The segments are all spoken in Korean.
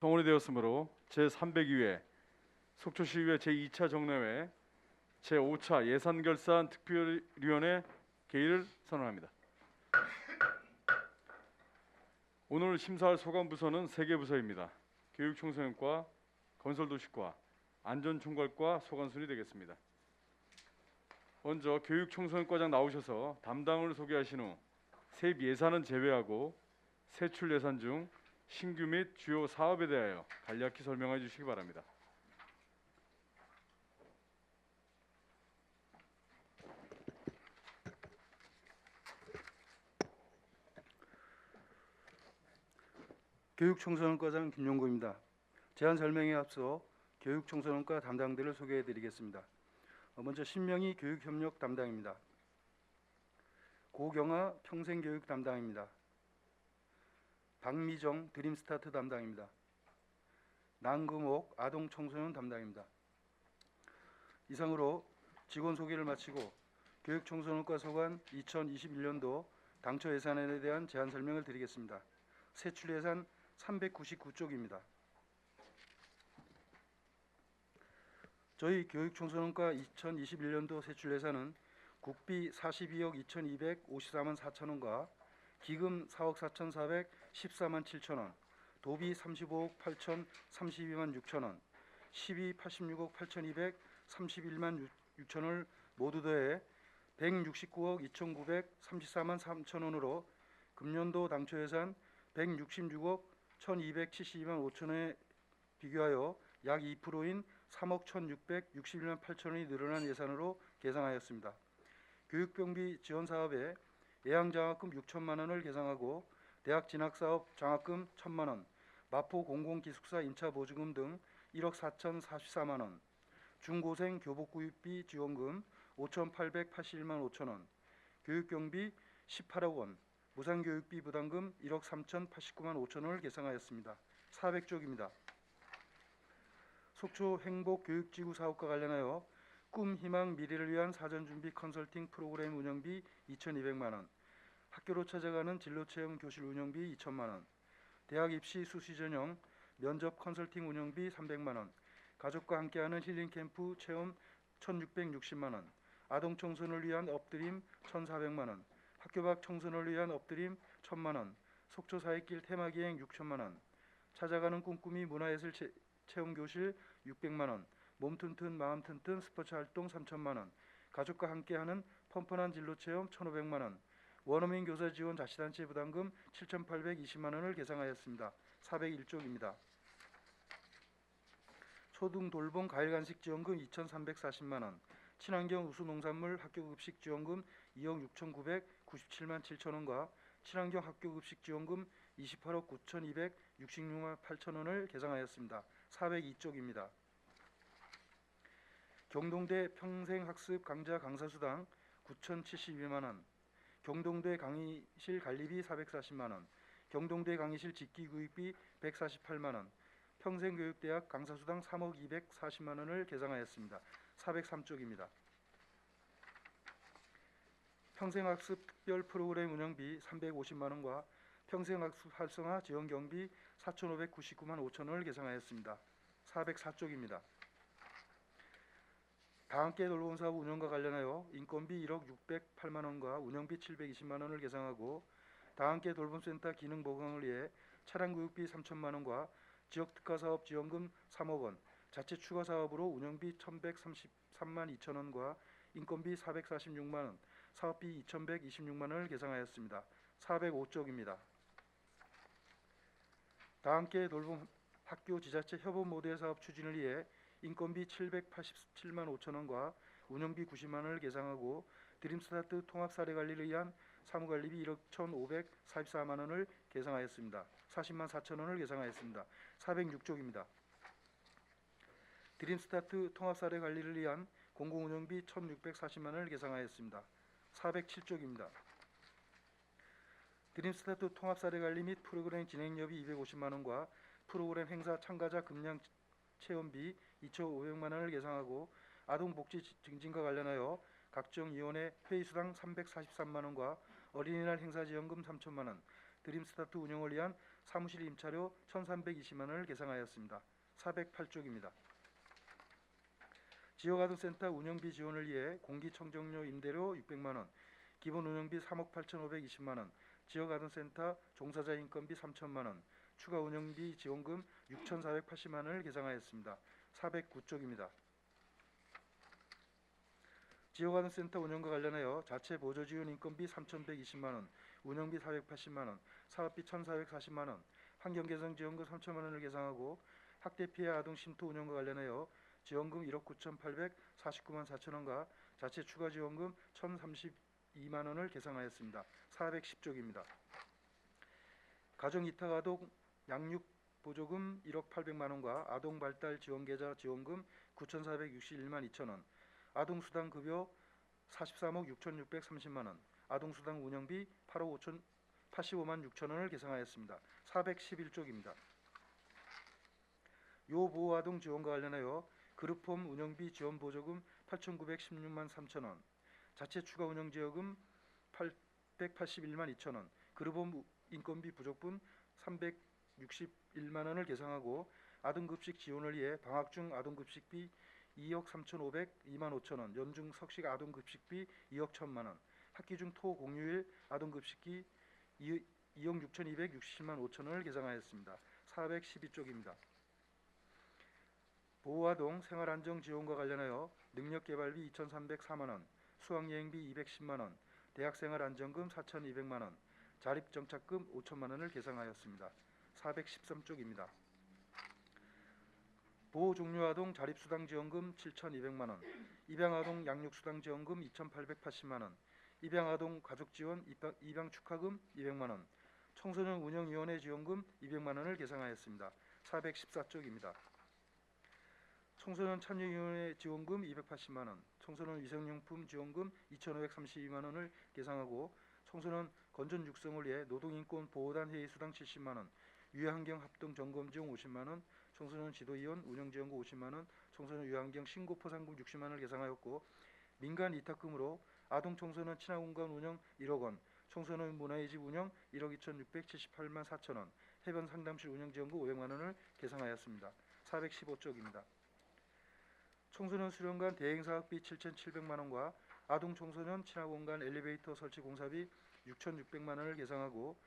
성원이 되었으므로 제302회 속초시의회 제2차 정례회 제5차 예산결산 특별위원회 개의를 선언합니다. 오늘 심사할 소관부서는 3개 부서입니다. 교육청소년과, 건설도시과, 안전총괄과 소관순이 되겠습니다. 먼저 교육청소년과장 나오셔서 담당을 소개하신 후 세입 예산은 제외하고 세출 예산 중 신규 및 주요 사업에 대하여 간략히 설명해 주시기 바랍니다. 교육청소년과장 김용구입니다. 제안 설명에 앞서 교육청소년과 담당들을 소개해 드리겠습니다. 먼저 신명희 교육협력 담당입니다. 고경아 평생교육 담당입니다. 박미정 드림스타트 담당입니다. 남금옥 아동청소년 담당입니다. 이상으로 직원 소개를 마치고 교육청소년과 소관 2021년도 당초 예산안에 대한 제안 설명을 드리겠습니다. 세출 예산 399쪽입니다. 저희 교육청소년과 2021년도 세출 예산은 국비 42억 2,254만 4천원과 기금 4억 4,414만 7천원, 도비 35억 8,032만 6천원, 시비 86억 8,231만 6천원을 모두 더해 169억 2,934만 3천원으로 금년도 당초 예산 166억 1,272만 5천원에 비교하여 약 2%인 3억 1,661만 8천원이 늘어난 예산으로 계상하였습니다. 교육병비 지원 사업에 예양장학금 6천만 원을 계상하고 대학 진학사업 장학금 1,000만 원, 마포 공공기숙사 임차보증금 등 1억 4,044만 원, 중고생 교복구입비 지원금 5,881만 5천 원, 교육경비 18억 원, 무상교육비 부담금 1억 3,089만 5천 원을 계상하였습니다. 400쪽입니다. 속초 행복교육지구 사업과 관련하여 꿈, 희망, 미래를 위한 사전준비 컨설팅 프로그램 운영비 2,200만 원, 학교로 찾아가는 진로체험 교실 운영비 2천만 원, 대학 입시 수시 전형 면접 컨설팅 운영비 300만 원, 가족과 함께하는 힐링캠프 체험 1,660만 원, 아동 청소년을 위한 업드림 1,400만 원, 학교 밖 청소년을 위한 업드림 1,000만 원, 속초 사회길 테마기행 6천만 원, 찾아가는 꿈꾸미 문화예술 체험교실 600만 원, 몸 튼튼 마음 튼튼 스포츠 활동 3천만 원, 가족과 함께하는 펀펀한 진로체험 1,500만 원, 원어민 교사 지원 자치단체 부담금 7,820만 원을 계상하였습니다. 401쪽입니다. 초등 돌봄 과일간식 지원금 2,340만 원, 친환경 우수농산물 학교급식 지원금 2억 6,997만 7천 원과 친환경 학교급식 지원금 28억 9,266만 8천 원을 계상하였습니다. 402쪽입니다. 경동대 평생학습 강좌 강사수당 9,072만 원, 경동대 강의실 관리비 440만 원, 경동대 강의실 직기구입비 148만 원, 평생교육대학 강사수당 3억 240만 원을 계상하였습니다. 403쪽입니다. 평생학습 특별 프로그램 운영비 350만 원과 평생학습 활성화 지원 경비 4,599만 5천 원을 계상하였습니다. 404쪽입니다. 다함께 돌봄 사업 운영과 관련하여 인건비 1억 608만 원과 운영비 720만 원을 계상하고 다함께 돌봄센터 기능 보강을 위해 차량교육비 3천만 원과 지역특화사업 지원금 3억 원, 자체 추가 사업으로 운영비 1,133만 2천 원과 인건비 446만 원, 사업비 2,126만 원을 계상하였습니다. 405쪽입니다. 다함께 돌봄 학교 지자체 협업 모델 사업 추진을 위해 인건비 787만 5천 원과 운영비 90만 원을 계상하고 드림스타트 통합사례관리를 위한 사무관리비 1억 1,544만 원을 계상하였습니다. 40만 4천 원을 계상하였습니다. 406쪽입니다. 드림스타트 통합사례관리를 위한 공공운영비 1,640만 원을 계상하였습니다. 407쪽입니다. 드림스타트 통합사례관리 및 프로그램 진행료비 250만 원과 프로그램 행사 참가자 급량 체험비 2,500만 원을 계상하고 아동복지 증진과 관련하여 각종 위원회 회의수당 343만 원과 어린이날 행사지원금 3천만 원, 드림스타트 운영을 위한 사무실 임차료 1,320만 원을 계상하였습니다. 408쪽입니다. 지역아동센터 운영비 지원을 위해 공기청정료 임대료 600만 원, 기본 운영비 3억 8,520만 원, 지역아동센터 종사자 인건비 3천만 원, 추가 운영비 지원금 6,480만 원을 계상하였습니다. 409쪽입니다. 지역아동센터 운영과 관련하여 자체 보조 지원 인건비 3,120만 원, 운영비 480만 원, 사업비 1,440만 원, 환경개선 지원금 3천만 원을 계상하고 학대 피해 아동 쉼터 운영과 관련하여 지원금 1억 9,849만 4천 원과 자체 추가 지원금 1,032만 원을 계상하였습니다. 410쪽입니다. 가정 이탁 아동 양육 보조금 1억 800만 원과 아동 발달 지원 계좌 지원금 9,461만 2천 원, 아동 수당 급여 43억 6,630만 원, 아동 수당 운영비 8억 85만 6천 원을 계상하였습니다. 411쪽입니다. 요보호 아동 지원과 관련하여 그룹홈 운영비 지원 보조금 8,916만 3천 원, 자체 추가 운영 지원금 881만 2천 원, 그룹홈 인건비 부족분 361만 원을 계상하고 아동급식 지원을 위해 방학 중 아동급식비 2억 3,502만 5천 원, 연중 석식 아동급식비 2억 1천만 원, 학기 중 토 공휴일 아동급식비 2억 6,267만 5천 원을 계상하였습니다. 412쪽입니다. 보호아동 생활안정 지원과 관련하여 능력개발비 2,304만 원, 수학여행비 210만 원, 대학생활안정금 4,200만 원, 자립정착금 5천만 원을 계상하였습니다. 413쪽입니다. 보호종료아동 자립수당지원금 7,200만 원, 입양아동 양육수당지원금 2,880만 원, 입양아동 가족지원 입양축하금 200만 원, 청소년 운영위원회 지원금 200만 원을 계상하였습니다. 414쪽입니다. 청소년 참여위원회 지원금 280만 원, 청소년 위생용품 지원금 2,532만 원을 계상하고 청소년 건전 육성을 위해 노동인권 보호단 회의 수당 70만 원, 유해환경 합동 점검 지원 50만 원, 청소년 지도위원 운영지원금 50만 원, 청소년 유해환경 신고 포상금 60만 원을 계상하였고 민간 위탁금으로 아동 청소년 친화공간 운영 1억 원, 청소년 문화의 집 운영 1억 2,678만 4천 원, 해변 상담실 운영 지원금 500만 원을 계상하였습니다. 415쪽입니다. 청소년 수련관 대행사학비 7,700만 원과 아동 청소년 친화공간 엘리베이터 설치 공사비 6,600만 원을 계상하고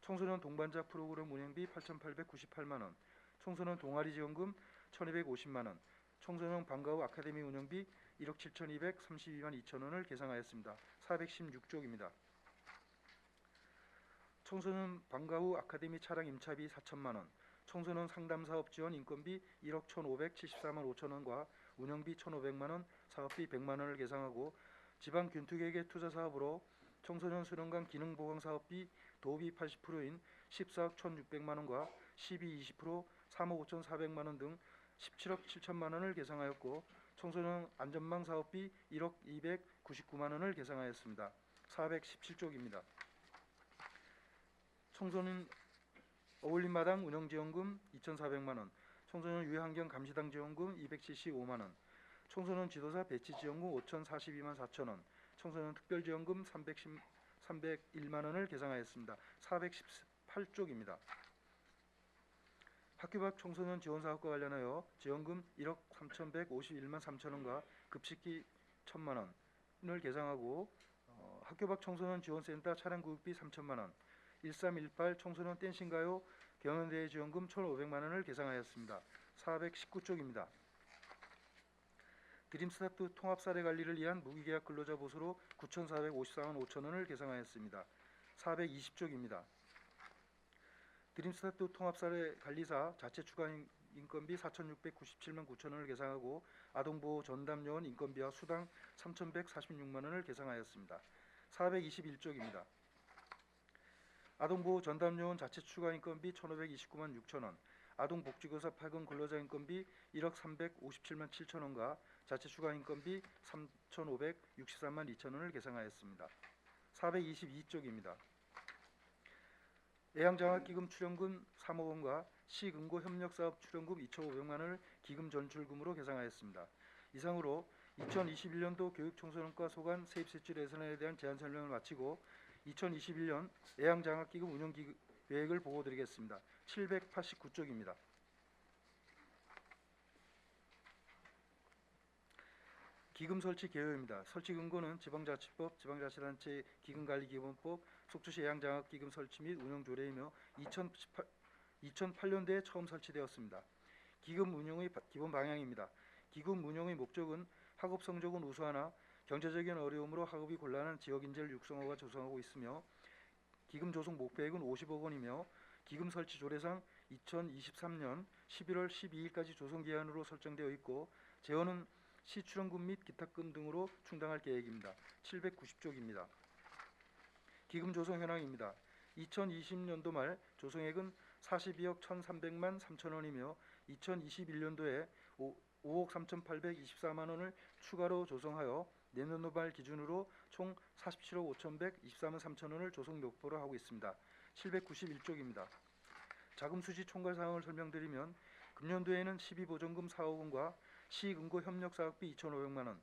청소년 동반자 프로그램 운영비 8,898만 원, 청소년 동아리 지원금 1,250만 원, 청소년 방과 후 아카데미 운영비 1억 7,232만 2천 원을 계상하였습니다. 416쪽입니다. 청소년 방과 후 아카데미 차량 임차비 4천만 원, 청소년 상담사업 지원 인건비 1억 1,574만 5천 원과 운영비 1,500만 원, 사업비 100만 원을 계상하고 지방 균투개개 투자 사업으로 청소년 수련관 기능 보강 사업비 도비 80%인 14억 1,600만 원과 시비 20% 3억 5,400만 원 등 17억 7천만 원을 계상하였고 청소년 안전망 사업비 1억 299만 원을 계상하였습니다. 417쪽입니다. 청소년 어울림마당 운영지원금 2,400만 원, 청소년 유해환경 감시당 지원금 275만 원, 청소년 지도사 배치 지원금 5,042만 4천 원, 청소년 특별지원금 301만 원을 계상하였습니다. 418쪽입니다. 학교 밖 청소년 지원 사업과 관련하여 지원금 1억 3,151만 3천 원과 급식비 1,000만 원을 계상하고 학교 밖 청소년 지원센터 차량 구입비 3천만 원, 1318 청소년 댄싱가요 경연대회 지원금 1,500만 원을 계상하였습니다. 419쪽입니다. 드림스타트 통합사례 관리를 위한 무기계약 근로자 보수로 9,454만 5천 원을 계상하였습니다. 420쪽입니다. 드림스타트 통합사례 관리사 자체 추가 인건비 4,697만 9천 원을 계상하고 아동보호 전담요원 인건비와 수당 3,146만 원을 계상하였습니다. 421쪽입니다. 아동보호 전담요원 자체 추가 인건비 1,529만 6천 원, 아동복지교사 파견 근로자 인건비 1억 357만 7천 원과 자체 추가 인건비 3,563만 2천 원을 계상하였습니다. 422쪽입니다. 애양장학기금 출연금 3억 원과 시금고 협력사업 출연금 2,500만 원을 기금 전출금으로 계상하였습니다. 이상으로 2021년도 교육청소년과 소관 세입세출 예산에 대한 제안 설명을 마치고 2021년 애양장학기금 계획을 보고드리겠습니다. 789쪽입니다. 기금 설치 개요입니다. 설치 근거는 지방자치법, 지방자치단체 기금관리기본법, 속주시 해양장학기금 설치 및 운영 조례이며 2008년도에 처음 설치되었습니다. 기금 운영의 기본 방향입니다. 기금 운영의 목적은 학업 성적은 우수하나 경제적인 어려움으로 학업이 곤란한 지역 인재를 육성하고 조성하고 있으며 기금 조성 목표액은 50억 원이며 기금 설치 조례상 2023년 11월 12일까지 조성 기한으로 설정되어 있고 재원은 시출연금 및 기타금 등으로 충당할 계획입니다. 790쪽입니다. 기금 조성 현황입니다. 2020년도 말 조성액은 42억 1,300만 3천 원이며 2021년도에 5억 3,824만 원을 추가로 조성하여 내년도 말 기준으로 총 47억 5,124만 3천 원을 조성 목표로 하고 있습니다. 791쪽입니다. 자금 수지 총괄 사항을 설명드리면 금년도에는 12보전금 4억 원과 시근고 협력 사업비 2,500만 원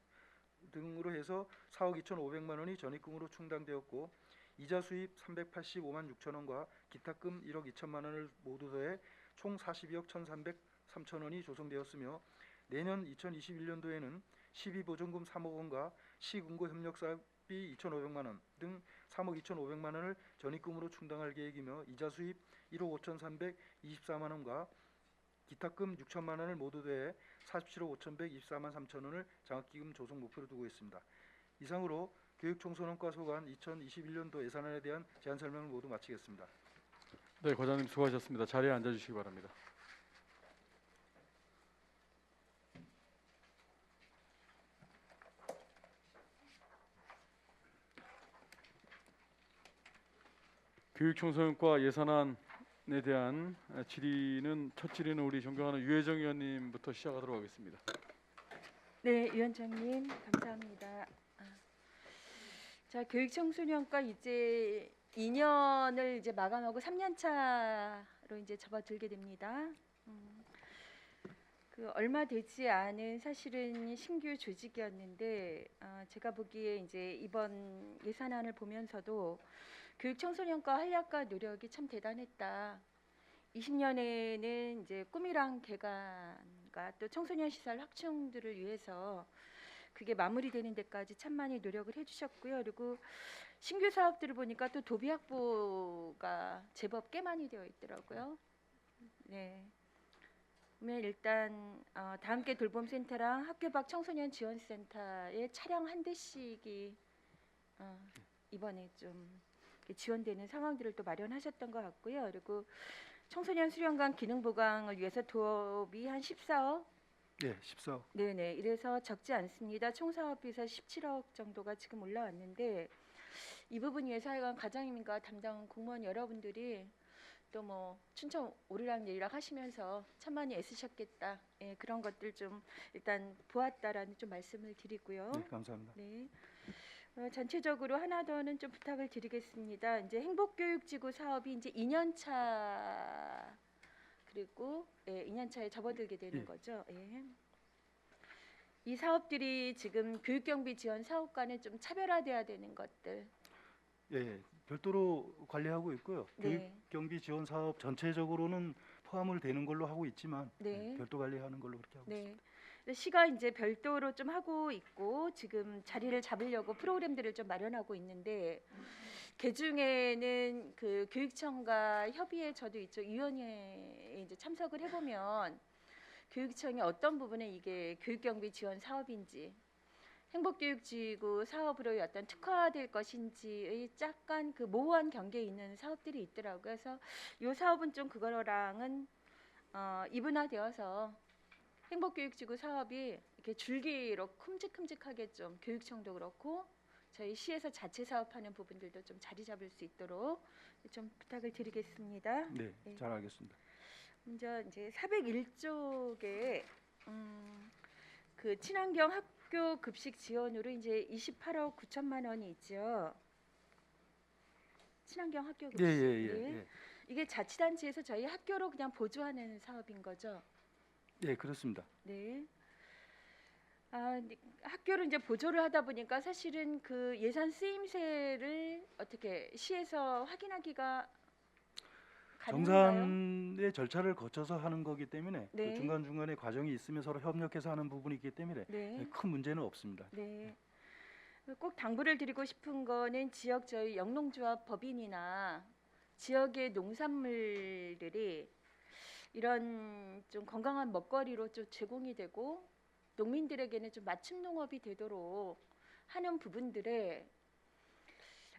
등으로 해서 4억 2,500만 원이 전입금으로 충당되었고 이자 수입 385만 6천 원과 기타금 1억 2천만 원을 모두 더해 총 42억 1,303천 원이 조성되었으며 내년 2021년도에는 12보전금 3억 원과 시근고 협력 사업비 2,500만 원 등 3억 2,500만 원을 전입금으로 충당할 계획이며 이자 수입 1억 5,324만 원과 기타금 6천만 원을 모두 더해 47억 5,124만 3천 원을 장학기금 조성 목표로 두고 있습니다. 이상으로 교육청소년과 소관 2021년도 예산안에 대한 제안 설명을 모두 마치겠습니다. 네, 과장님 수고하셨습니다. 자리에 앉아주시기 바랍니다. 교육청소년과 예산안에 대한 첫 질의는 우리 존경하는 유혜정 의원님부터 시작하도록 하겠습니다. 네, 위원장님 감사합니다. 자, 교육청소년과 이제 2년을 이제 마감하고 3년 차로 이제 접어들게 됩니다. 그 얼마 되지 않은 사실은 신규 조직이었는데 제가 보기에 이제 이번 예산안을 보면서도 교육청소년과 활약과 노력이 참 대단했다. 20년에는 이제 꿈이랑 개관과 또 청소년 시설 확충들을 위해서 그게 마무리되는 데까지 참 많이 노력을 해주셨고요. 그리고 신규 사업들을 보니까 또 도비 확보가 제법 꽤 많이 되어 있더라고요. 네. 그러면 일단 다 함께 돌봄센터랑 학교 밖 청소년 지원센터에 차량 한 대씩이 이번에 좀 지원되는 상황들을 또 마련하셨던 것 같고요. 그리고 청소년 수련관 기능 보강을 위해서 도입이 한 14억. 네, 14억. 네네. 이래서 적지 않습니다. 총 사업비에서 17억 정도가 지금 올라왔는데 이 부분 위해서 하여간 과장님과 담당 공무원 여러분들이 또 뭐 춘천 오르락 내리락 하시면서 참 많이 애쓰셨겠다. 예, 그런 것들 좀 일단 보았다라는 좀 말씀을 드리고요. 네, 감사합니다. 네. 전체적으로 하나 더는 좀 부탁을 드리겠습니다. 이제 행복교육지구 사업이 이제 2년 차 그리고 2년 차에 접어들게 되는 거죠. 예. 이 사업들이 지금 교육경비 지원 사업과는 좀 차별화돼야 되는 것들. 예, 별도로 관리하고 있고요. 네. 교육경비 지원 사업 전체적으로는 포함을 되는 걸로 하고 있지만 네. 별도 관리하는 걸로 그렇게 하고 있습니다. 네. 시가 이제 별도로 좀 하고 있고 지금 자리를 잡으려고 프로그램들을 좀 마련하고 있는데 그 중에는 그 교육청과 협의회 저도 이쪽 위원회에 이제 참석을 해보면 교육청이 어떤 부분에 이게 교육경비 지원 사업인지 행복교육지구 사업으로 어떤 특화될 것인지의 약간 그 모호한 경계에 있는 사업들이 있더라고요. 그래서 이 사업은 좀 그거랑은 이분화되어서 행복교육지구 사업이 이렇게 줄기로 큼직큼직하게 좀 교육청도 그렇고 저희 시에서 자체 사업하는 부분들도 좀 자리 잡을 수 있도록 좀 부탁을 드리겠습니다. 네, 네. 잘 알겠습니다. 먼저 이제 401쪽에 그 친환경 학교 급식 지원으로 이제 28억 9천만 원이 있죠. 친환경 학교 급식. 예. 이게 자치단체에서 저희 학교로 그냥 보조하는 사업인 거죠. 네, 그렇습니다. 네. 학교를 이제 보조를 하다 보니까 사실은 그 예산 쓰임새를 어떻게 시에서 확인하기가 가능한가요? 정산의 절차를 거쳐서 하는 거기 때문에 네. 그 중간중간에 과정이 있으면 서로 협력해서 하는 부분이 있기 때문에 네. 큰 문제는 없습니다. 네. 꼭 당부를 드리고 싶은 거는 지역 저희 영농조합 법인이나 지역의 농산물들이 이런 좀 건강한 먹거리로 좀 제공이 되고 농민들에게는 좀 맞춤 농업이 되도록 하는 부분들에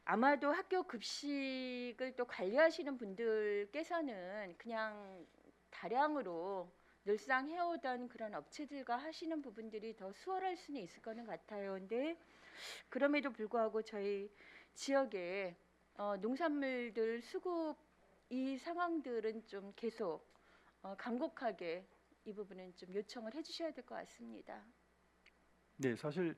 아마도 학교 급식을 또 관리하시는 분들께서는 그냥 다량으로 늘상 해오던 그런 업체들과 하시는 부분들이 더 수월할 수는 있을 거는 같아요. 근데 그럼에도 불구하고 저희 지역에 농산물들 수급 이 상황들은 좀 계속 간곡하게 이 부분은 좀 요청을 해주셔야 될 것 같습니다. 네, 사실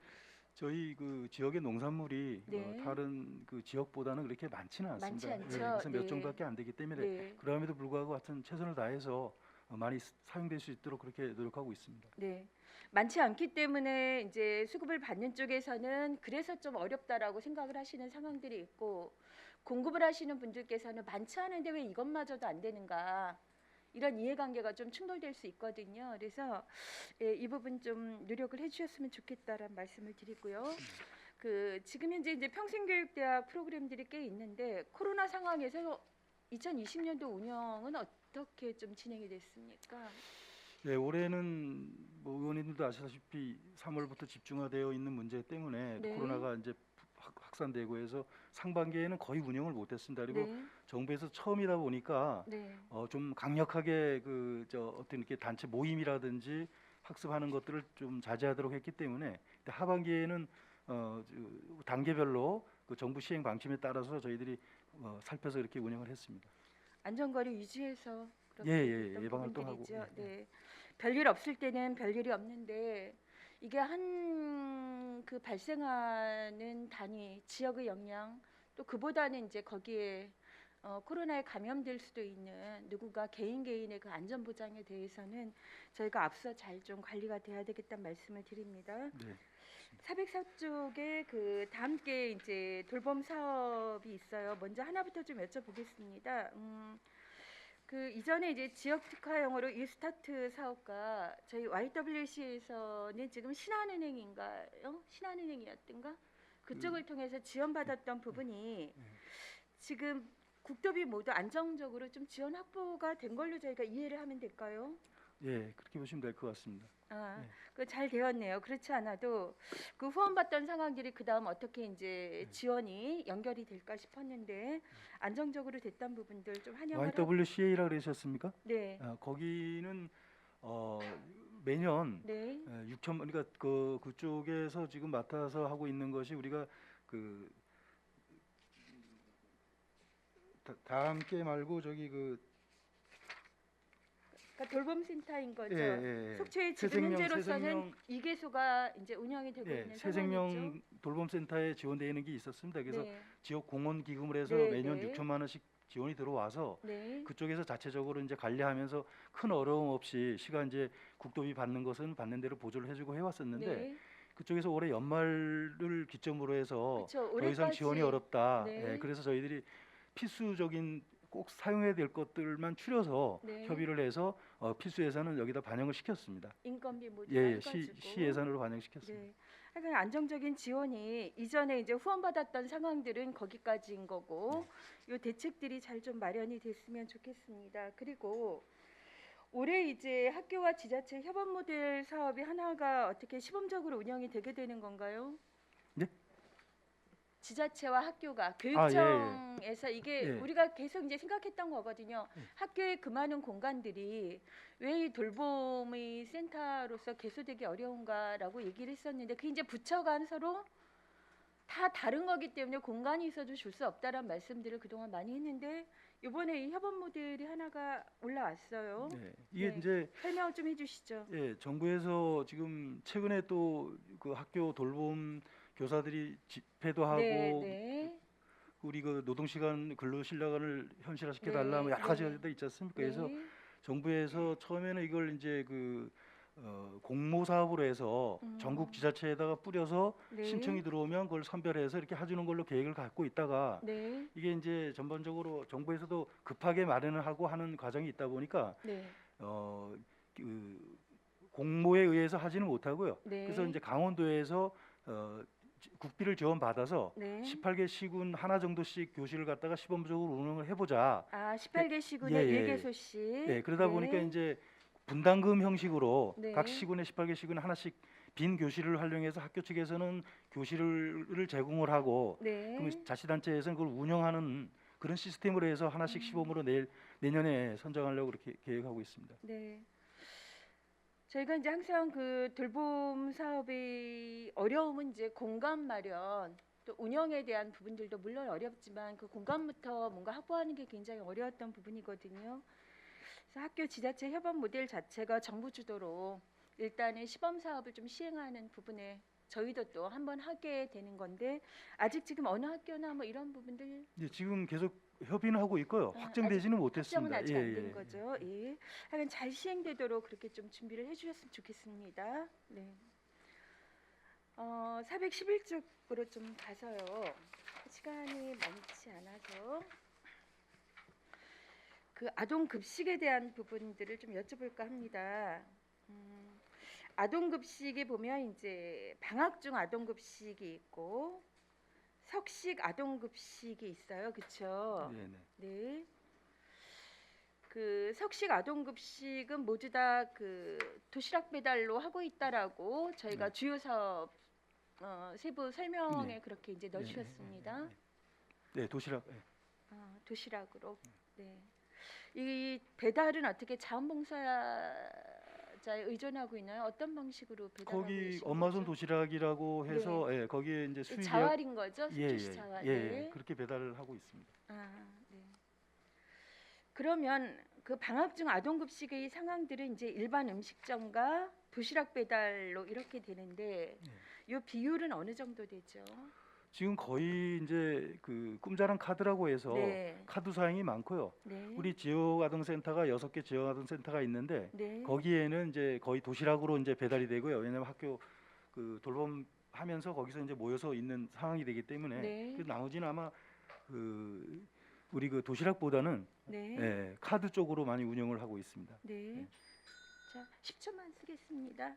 저희 그 지역의 농산물이 네. 다른 그 지역보다는 그렇게 많지는 않습니다. 많지 않죠. 그래서 몇 네. 종밖에 안 되기 때문에 네. 그럼에도 불구하고 하여튼 최선을 다해서 많이 사용될 수 있도록 그렇게 노력하고 있습니다. 네. 많지 않기 때문에 이제 수급을 받는 쪽에서는 그래서 좀 어렵다라고 생각을 하시는 상황들이 있고 공급을 하시는 분들께서는 많지 않은데 왜 이것마저도 안 되는가 이런 이해관계가 좀 충돌될 수 있거든요. 그래서 예, 이 부분 좀 노력을 해주셨으면 좋겠다라는 말씀을 드리고요. 그 지금 현재 이제 평생교육대학 프로그램들이 꽤 있는데 코로나 상황에서 2020년도 운영은 어떻게 좀 진행이 됐습니까? 네, 올해는 뭐 의원님들도 아시다시피 3월부터 집중화되어 있는 문제 때문에 네. 코로나가 이제 확산되고 해서 상반기에는 거의 운영을 못했습니다. 그리고 네. 정부에서 처음이다 보니까 네. 좀 강력하게 어떤 이렇게 단체 모임이라든지 학습하는 것들을 좀 자제하도록 했기 때문에 하반기에는 단계별로 그 정부 시행 방침에 따라서 저희들이 살펴서 이렇게 운영을 했습니다. 안전거리 유지해서 그렇게 예, 예, 됐던 예방 활동하고, 부분들이죠. 예, 예. 네. 별일 없을 때는 별일이 없는데 이게 한 그 발생하는 단위 지역의 영향 또 그보다는 이제 거기에 코로나에 감염될 수도 있는 누군가 개인의 그 안전 보장에 대해서는 저희가 앞서 잘 좀 관리가 돼야 되겠다는 말씀을 드립니다. 네. 404쪽에 그 다 함께 이제 돌봄 사업이 있어요. 먼저 하나부터 좀 여쭤보겠습니다. 그 이전에 이제 지역 특화형으로 이스타트 사업과 저희 YWC에서는 지금 신한은행인가요? 신한은행이었던가? 그쪽을 통해서 지원받았던 부분이 지금 국도비 모두 안정적으로 좀 지원 확보가 된 걸로 저희가 이해를 하면 될까요? 예, 그렇게 보시면 될 것 같습니다. 아, 네. 그 잘 되었네요. 그렇지 않아도 그 후원받던 상황들이 그 다음 어떻게 이제 지원이 연결이 될까 싶었는데 안정적으로 됐던 부분들 좀 환영을 하고 YWCA라 그러셨습니까? 네, 거기는 매년 네, 6천 그러니까 그쪽에서 지금 맡아서 하고 있는 것이 우리가 그 다 함께 말고 저기 그러니까 돌봄센터인 거죠. 예. 속초에 지금 새생명, 현재로서는 새생명, 2개소가 이제 운영이 되고 예, 있는 새생명 상황이죠. 돌봄센터에 지원되어 있는 게 있었습니다. 그래서 네, 지역 공헌 기금을 해서 네, 매년 네. 6천만 원씩 지원이 들어와서 네, 그쪽에서 자체적으로 이제 관리하면서 큰 어려움 없이 시간 이제 국도비 받는 것은 받는 대로 보조를 해주고 해왔었는데 네, 그쪽에서 올해 연말을 기점으로 해서 그렇죠. 더 이상 올해까지 지원이 어렵다. 네. 예, 그래서 저희들이 필수적인 꼭 사용해야 될 것들만 추려서 네. 협의를 해서 필수 예산은 여기다 반영을 시켰습니다. 인건비 모두 예, 해가지고 시 예산으로 반영시켰습니다. 네. 하여간 안정적인 지원이 이전에 이제 후원받았던 상황들은 거기까지인 거고 요 대책들이 잘 좀 마련이 됐으면 좋겠습니다. 그리고 올해 이제 학교와 지자체 협업 모델 사업이 하나가 어떻게 시범적으로 운영이 되게 되는 건가요? 네? 지자체와 학교가 아, 교육청에서 이게 예. 우리가 계속 이제 생각했던 거거든요. 학교의 그 많은 공간들이 왜 이 돌봄의 센터로서 개소되기 어려운가라고 얘기를 했었는데 그 이제 부처간 서로 다 다른 거기 때문에 공간이 있어도 줄 수 없다라는 말씀들을 그동안 많이 했는데 이번에 이 협업 모델이 하나가 올라왔어요. 네. 이게 네. 이제 설명을 좀 해주시죠. 예, 정부에서 지금 최근에 또 그 학교 돌봄 교사들이 집회도 하고 네. 우리 그 노동 시간 근로 실력을 현실화시켜 네, 달라 뭐 여러 네. 가지가 있지 않습니까? 그래서 네. 정부에서 처음에는 이걸 이제 공모 사업으로 해서 전국 지자체에다가 뿌려서 네. 신청이 들어오면 그걸 선별해서 이렇게 해주는 걸로 계획을 갖고 있다가 네. 이게 이제 전반적으로 정부에서도 급하게 마련을 하고 하는 과정이 있다 보니까 네. 그 공모에 의해서 하지는 못하고요. 네. 그래서 이제 강원도에서 국비를 지원받아서 네. 18개 시군 하나 정도씩 교실을 갖다가 시범적으로 운영을 해보자. 18개 시군에 예, 예. 1개소씩. 네, 그러다 보니까 이제 분담금 형식으로 네. 각 시군에 18개 시군에 하나씩 빈 교실을 활용해서 학교 측에서는 교실을 제공을 하고 네. 그럼 자치단체에서는 그걸 운영하는 그런 시스템으로 해서 하나씩 시범으로 내년에 선정하려고 그렇게 계획하고 있습니다. 네. 저희가 이제 항상 그 돌봄 사업의 어려움은 이제 공간 마련, 또 운영에 대한 부분들도 물론 어렵지만 그 공간부터 뭔가 확보하는 게 굉장히 어려웠던 부분이거든요. 그래서 학교 지자체 협업 모델 자체가 정부 주도로 일단은 시범 사업을 좀 시행하는 부분에 저희도 또 한번 하게 되는 건데 아직 지금 어느 학교나 뭐 이런 부분들 예, 지금 계속 협의는 하고 있고요. 확정되지는 확정은 못했습니다. 아직 예, 안 된 예. 거죠. 예. 하여간 잘 시행되도록 그렇게 좀 준비를 해주셨으면 좋겠습니다. 네. 411쪽으로 좀 가서요. 시간이 많지 않아서 그 아동 급식에 대한 부분들을 좀 여쭤볼까 합니다. 아동 급식에 보면 이제 방학 중 아동 급식이 있고 석식 아동 급식이 있어요. 그렇죠? 네, 네. 네. 그 석식 아동 급식은 모두 다 그 도시락 배달로 하고 있다라고 저희가 네. 주요 사업 세부 설명에 네. 그렇게 이제 네, 넣어주셨습니다. 네, 도시락. 예. 도시락으로. 네. 이 배달은 어떻게 자원봉사자에 의존하고 있나요? 어떤 방식으로 배달하고 거기 계신 엄마손 거죠? 도시락이라고 해서 예, 거기에 이제 수익이 자활인 거죠? 예, 숙주시 예, 자활. 예, 네. 그렇게 배달을 하고 있습니다. 네. 그러면 그 방학 중 아동 급식의 상황들은 이제 일반 음식점과 도시락 배달로 이렇게 되는데 이 비율은 어느 정도 되죠? 지금 거의 이제 그 꿈자랑 카드라고 해서 네. 카드 사용이 많고요. 네. 우리 지역 아동센터가 6개 지역 아동센터가 있는데 네. 거기에는 이제 거의 도시락으로 이제 배달이 되고요. 왜냐하면 학교 그 돌봄하면서 거기서 이제 모여서 있는 상황이 되기 때문에 네. 그래서 나머지는 아마 그 우리 그 도시락보다는 네. 예, 카드 쪽으로 많이 운영을 하고 있습니다. 네. 자, 10초만 쓰겠습니다.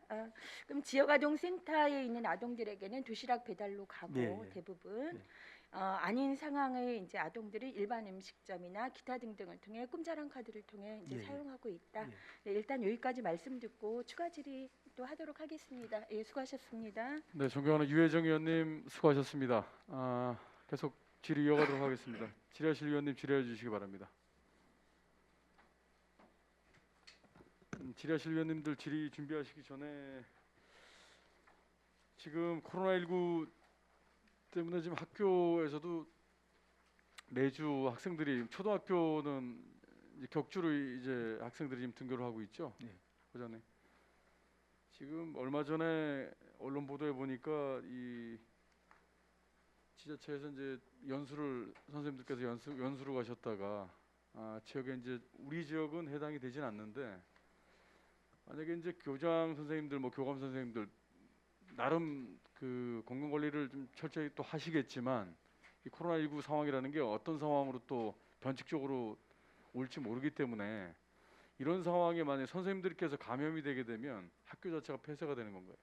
그럼 지역 아동 센터에 있는 아동들에게는 도시락 배달로 가고 네, 예. 대부분 네. 아닌 상황의 이제 아동들은 일반 음식점이나 기타 등등을 통해 꿈자랑 카드를 통해 이제 예, 예. 사용하고 있다. 예. 네, 일단 여기까지 말씀 듣고 추가 질의 또 하도록 하겠습니다. 예, 수고하셨습니다. 네, 존경하는 유혜정 의원님 수고하셨습니다. 계속 질의 이어가도록 하겠습니다. 질의하실 의원님 질의해 주시기 바랍니다. 질의하실 의원님들 질의 준비하시기 전에 지금 코로나19 때문에 지금 학교에서도 매주 학생들이 초등학교는 이제 격주로 이제 학생들이 지금 등교를 하고 있죠. 네. 그전에 지금 얼마 전에 언론 보도에 보니까 이 지자체에서 이제 선생님들께서 연수를 가셨다가 지역에 이제 우리 지역은 해당이 되진 않는데 만약에 이제 교장 선생님들 뭐 교감 선생님들 나름 그 건강 관리를 좀 철저히 또 하시겠지만 이 코로나19 상황이라는 게 어떤 상황으로 또 변칙적으로 올지 모르기 때문에 이런 상황에 만약 선생님들께서 감염이 되게 되면 학교 자체가 폐쇄가 되는 건가요?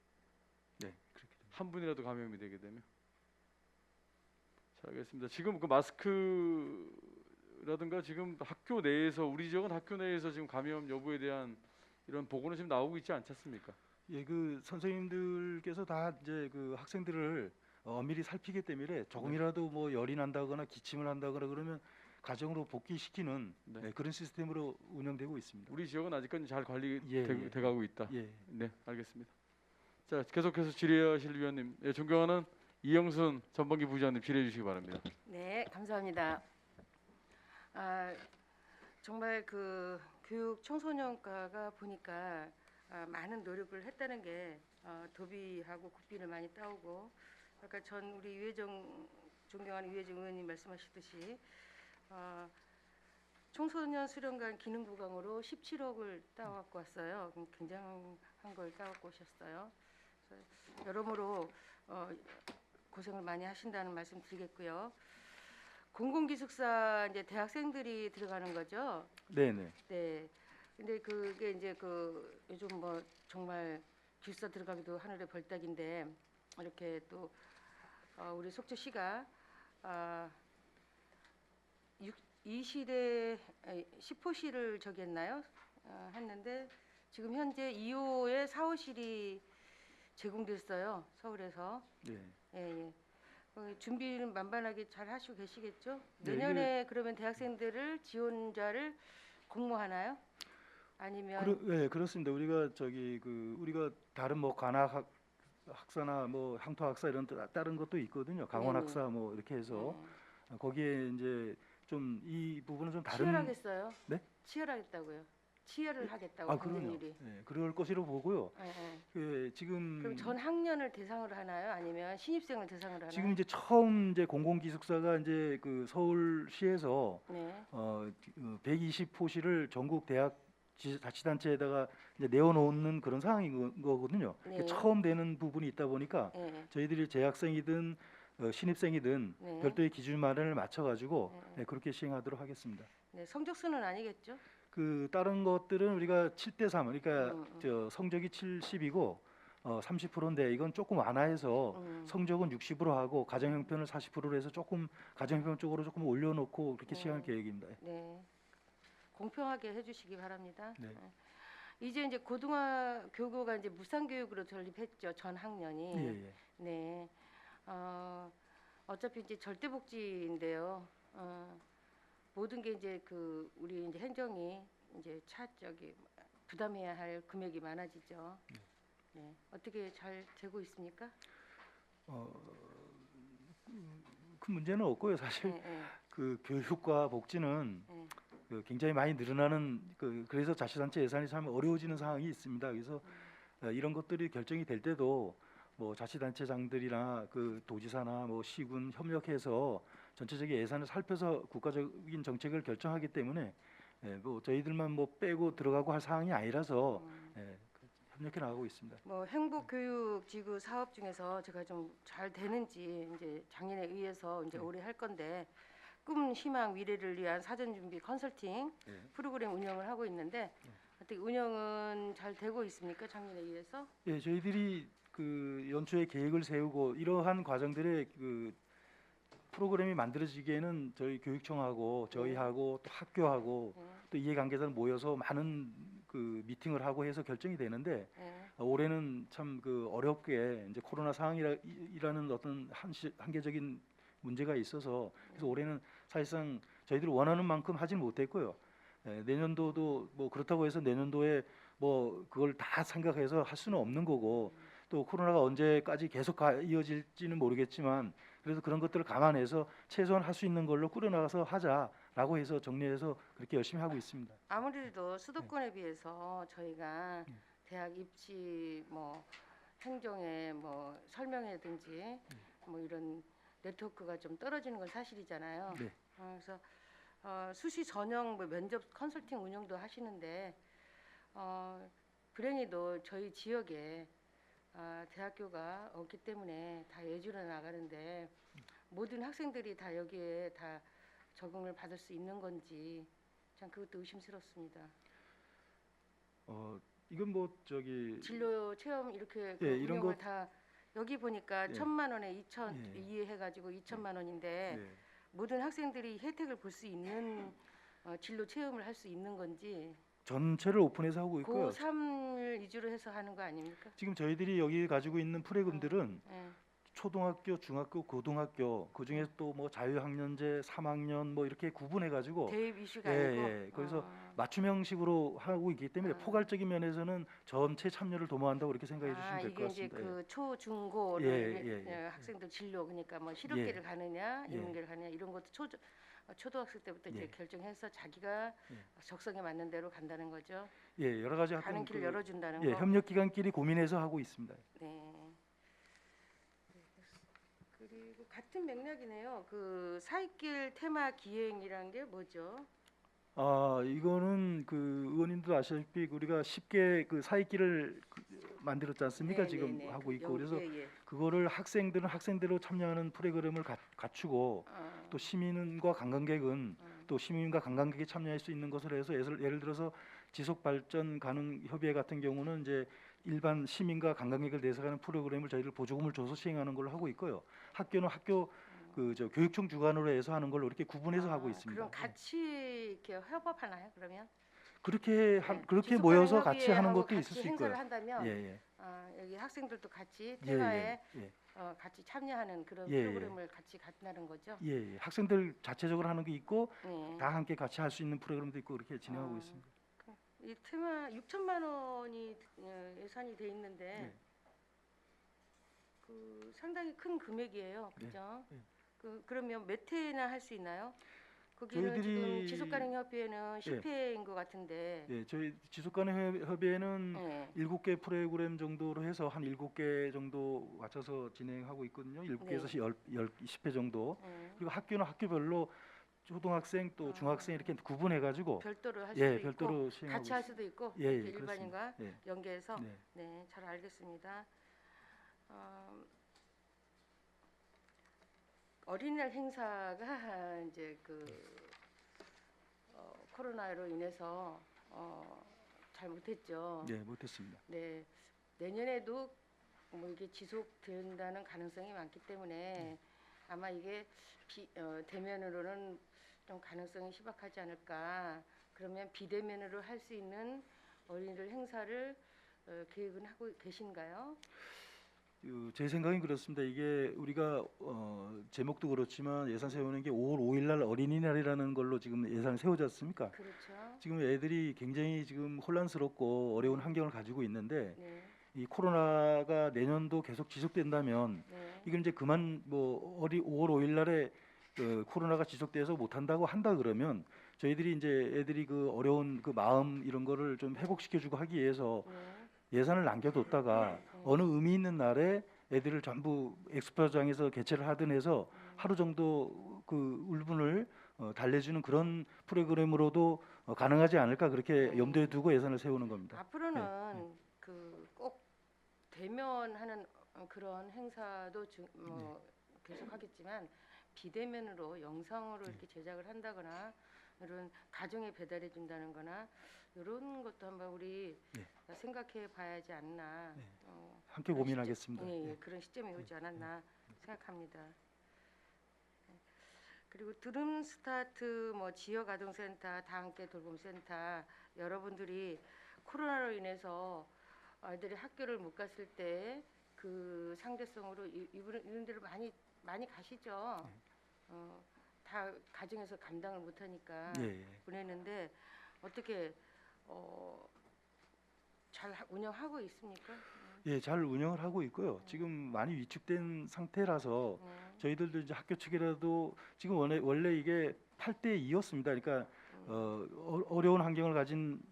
네, 그렇게 됩니다. 한 분이라도 감염이 되게 되면. 자, 알겠습니다. 지금 그 마스크라든가 지금 학교 내에서 우리 지역은 학교 내에서 지금 감염 여부에 대한 이런 보고는 지금 나오고 있지 않지 않습니까? 예, 그 선생님들께서 다 이제 그 학생들을 미리 살피기 때문에 조금이라도 뭐 열이 난다거나 기침을 한다거나 그러면 가정으로 복귀시키는 네. 그런 시스템으로 운영되고 있습니다. 우리 지역은 아직까지 잘 예, 관리돼가고 있다. 예. 네, 알겠습니다. 자, 계속해서 질의하실 위원님, 예, 존경하는 이영순 전반기 부장님 질의해 주시기 바랍니다. 네, 감사합니다. 정말 그 교육 청소년과가 보니까 많은 노력을 했다는 게 도비하고 국비를 많이 따오고 아까 존경하는 유혜정 의원님 말씀하셨듯이 청소년 수련관 기능 부강으로 17억을 따갖고 왔어요. 굉장한 걸 따갖고 오셨어요. 그래서 여러모로 고생을 많이 하신다는 말씀 드리겠고요. 공공기숙사 이제 대학생들이 들어가는 거죠. 네네. 네. 근데 그게 이제 그 요즘 뭐 정말 기숙사 들어가기도 하늘의 벌떡인데 이렇게 또 우리 속초시가 이 시대 10호실을 저기 했나요? 했는데 지금 현재 2호에 4호실이 제공됐어요. 서울에서. 네. 예, 예. 준비는 만반하게 잘 하시고 계시겠죠? 네, 내년에 그러면 대학생들을 지원자를 공모하나요? 아니면 네, 그렇습니다. 우리가 우리가 다른 뭐 관악 학사나 뭐 향토 학사 이런 다른 것도 있거든요. 강원 네네. 학사 뭐 이렇게 해서 거기에 이제 좀 이 부분은 좀 다른 치열하겠어요? 네? 치열하겠다고요. 치열을 하겠다고 아, 하는 그럼요. 일이. 네, 그럴 것이로 보고요. 예, 예. 지금 그럼 전 학년을 대상으로 하나요? 아니면 신입생을 대상으로 하나요? 지금 이제 처음 이제 공공기숙사가 이제 그 서울시에서 네. 120호실을 전국 대학 자치단체에다가 이제 내어놓는 그런 상황인 거거든요. 네. 처음 되는 부분이 있다 보니까 예. 저희들이 재학생이든 신입생이든 네. 별도의 기준 마련을 맞춰가지고 네. 그렇게 시행하도록 하겠습니다. 네, 성적순은 아니겠죠? 그 다른 것들은 우리가 7대3, 그러니까 음. 저 성적이 70이고 30%인데 이건 조금 완화해서 성적은 60으로 하고 가정 형편을 40%로 해서 조금 가정 형편 쪽으로 조금 올려놓고 그렇게 시행할 계획입니다. 네. 공평하게 해주시기 바랍니다. 네. 이제 고등학교가 이제 무상교육으로 전립했죠. 전 학년이. 예, 예. 네. 어차피 이제 절대복지인데요. 모든 게 이제 우리 이제 행정이 이제 부담해야 할 금액이 많아지죠. 네. 어떻게 잘 되고 있습니까? 큰 문제는 없고요. 사실 네, 네. 그 교육과 복지는 네. 굉장히 많이 늘어나는 그래서 자치단체 예산이 참 어려워지는 상황이 있습니다. 그래서 이런 것들이 결정이 될 때도 뭐 자치단체장들이나 그 도지사나 뭐 시군 협력해서 전체적인 예산을 살펴서 국가적인 정책을 결정하기 때문에 뭐 저희들만 뭐 빼고 들어가고 할 상황이 아니라서 협력해 나가고 있습니다. 뭐 행복교육지구 사업 중에서 제가 좀 잘 되는지 이제 작년에 의해서 이제 올해 할 건데 꿈, 희망, 미래를 위한 사전 준비 컨설팅 프로그램 운영을 하고 있는데 어떻게 운영은 잘 되고 있습니까? 작년에 의해서? 예, 저희들이 그 연초에 계획을 세우고 이러한 과정들의 그 프로그램이 만들어지기에는 저희 교육청하고 저희하고 또 학교하고 또 이해관계자들 모여서 많은 그 미팅을 하고 해서 결정이 되는데 올해는 참 그 어렵게 이제 코로나 상황이라는 어떤 한계적인 문제가 있어서 그래서 올해는 사실상 저희들이 원하는 만큼 하지는 못했고요. 내년도도 뭐 그렇다고 해서 내년도에 뭐 그걸 다 생각해서 할 수는 없는 거고 또 코로나가 언제까지 계속 이어질지는 모르겠지만 그래서 그런 것들을 감안해서 최소한 할 수 있는 걸로 꾸려나가서 하자라고 해서 정리해서 그렇게 열심히 하고 있습니다. 아무래도 수도권에 비해서 저희가 대학 입시 뭐 행정에 뭐 설명회든지 뭐 이런 네트워크가 좀 떨어지는 건 사실이잖아요. 네. 그래서 수시 전형 뭐 면접 컨설팅 운영도 하시는데 불행히도 저희 지역에 대학교가 없기 때문에 다 외주로 나가는데 모든 학생들이 다 여기에 다 적응을 받을 수 있는 건지 참 그것도 의심스럽습니다. 이건 뭐 저기 진로 체험 이렇게 예, 이런 운영을 것- 다 여기 보니까 예. 1,000만 원에 2천 예. 이해해가지고 2천만 원인데 네. 모든 학생들이 혜택을 볼 수 있는 진로 체험을 할 수 있는 건지 전체를 오픈해서 하고 있고요. 고3을 위주로 해서 하는 거 아닙니까? 지금 저희들이 여기 가지고 있는 프로그램들은 예. 초등학교, 중학교, 고등학교 그 중에 또 뭐 자유학년제, 3학년 뭐 이렇게 구분해 가지고 대입 이슈가 예, 아니고 예. 그래서 맞춤형식으로 하고 있기 때문에 포괄적인 면에서는 전체 참여를 도모한다고 그렇게 생각해 주시면 될 것 이게 이제 같습니다. 그 초, 중, 고를 예. 학생들 진로 그러니까 뭐 실업계를 가느냐 예. 인문계를 가느냐 이런 것도 초등학생 때부터 이제 예. 결정해서 자기가 적성에 맞는 대로 간다는 거죠. 예, 여러 가지 가는 하여튼 길을 그, 열어준다는 예, 거. 협력 기관끼리 고민해서 하고 있습니다. 네. 그리고 같은 맥락이네요. 그 사익길 테마 기행이란 게 뭐죠? 이거는 그 의원님도 아시다시피 우리가 쉽게 그 사익기를 만들었지 않습니까? 네, 지금 네, 네. 하고 있고 영- 그래서 예, 예. 그거를 학생들은 학생대로 참여하는 프로그램을 갖추고 또 시민과 관광객은 또 시민과 관광객이 참여할 수 있는 것을 해서 예를 들어서 지속 발전 가능 협의회 같은 경우는 이제 일반 시민과 관광객을 대상하는 프로그램을 저희들 보조금을 줘서 시행하는 걸로 하고 있고요. 학교는 학교 그 저 교육청 주관으로 해서 하는 걸로 이렇게 구분해서 하고 있습니다. 그럼 같이 이렇게 협업하나요? 그러면 그렇게 네. 그렇게 지속 모여서 가능 같이 하는 협의회하고 것도 있을 같이 수 행사를 있고요. 한다면 예, 예. 여기 학생들도 같이 예, 테마에 예, 예. 같이 참여하는 그런 예, 예. 프로그램을 같이 갖는다는 거죠. 예, 예. 학생들 자체적으로 하는 게 있고 네. 다 함께 같이 할 수 있는 프로그램도 있고 그렇게 진행하고 어, 있습니다. 이 테마 6천만 원이 예산이 돼 있는데 네. 그 상당히 큰 금액이에요. 네, 그죠? 네. 그러면 몇 회나 할 수 있나요? 거기는 저희들이- 지금 지속가능협의회는 10회인 것 같은데. 예, 저희 지속가능 협의회는 네. 7개 프로그램 정도로 해서 한 7개 정도 맞춰서 진행하고 있거든요. 7개에서 네. 10회 정도. 네. 그리고 학교는 학교별로 초등학생 또 중학생 이렇게 구분해 가지고 별도로 할 수도 예, 있고 별도로 시행하고 같이 할 있습니다. 수도 있고 예, 예, 이렇게 일반인과 그렇습니다. 예. 연계해서 네. 네, 잘 알겠습니다. 어린이날 행사가 이제 그 코로나로 인해서 잘 못했죠. 예, 못했습니다. 네, 내년에도 뭐 이게 지속된다는 가능성이 많기 때문에 아마 이게 대면으로는 좀 가능성이 희박하지 않을까. 그러면 비대면으로 할 수 있는 어린이날 행사를 계획은 하고 계신가요? 제 생각엔 그렇습니다. 이게 우리가 제목도 그렇지만 예산 세우는 게 5월 5일 날 어린이날이라는 걸로 지금 예산을 세우지 않습니까? 그렇죠. 지금 애들이 굉장히 지금 혼란스럽고 어려운 환경을 가지고 있는데 네, 이 코로나가 내년도 계속 지속된다면 네, 이건 이제 그만 뭐 5월 5일 날에 코로나가 지속돼서 못 한다고 한다 그러면 저희들이 이제 애들이 그 어려운 그 마음 이런 거를 좀 회복시켜주고 하기 위해서 네. 예산을 남겨뒀다가 어느 의미 있는 날에 애들을 전부 엑스포장에서 개최를 하든 해서 하루 정도 그 울분을 달래주는 그런 프로그램으로도 가능하지 않을까 그렇게 염두에 두고 예산을 세우는 겁니다. 앞으로는 그 꼭 대면하는 그런 행사도 계속하겠지만 비대면으로 영상으로 이렇게 제작을 한다거나 이런 가정에 배달해 준다는거나 이런 것도 한번 우리 생각해 봐야지 않나. 함께 그런 고민하겠습니다. 시점, 예, 예. 그런 시점이 오지 않았나 생각합니다. 그리고 드림 스타트 뭐 지역 아동센터, 다 함께 돌봄센터 여러분들이 코로나로 인해서 아이들이 학교를 못 갔을 때 그 상대성으로 이런 데로 많이 가시죠. 다 가정에서 감당을 못 하니까 예, 예. 보내는데 어떻게 잘 운영하고 있습니까? 예, 잘 운영을 하고 있고요. 지금 많이 위축된 상태라서 저희들도 이제 학교 측이라도 지금 원래 이게 8대 2였습니다. 그러니까 어려운 환경을 가진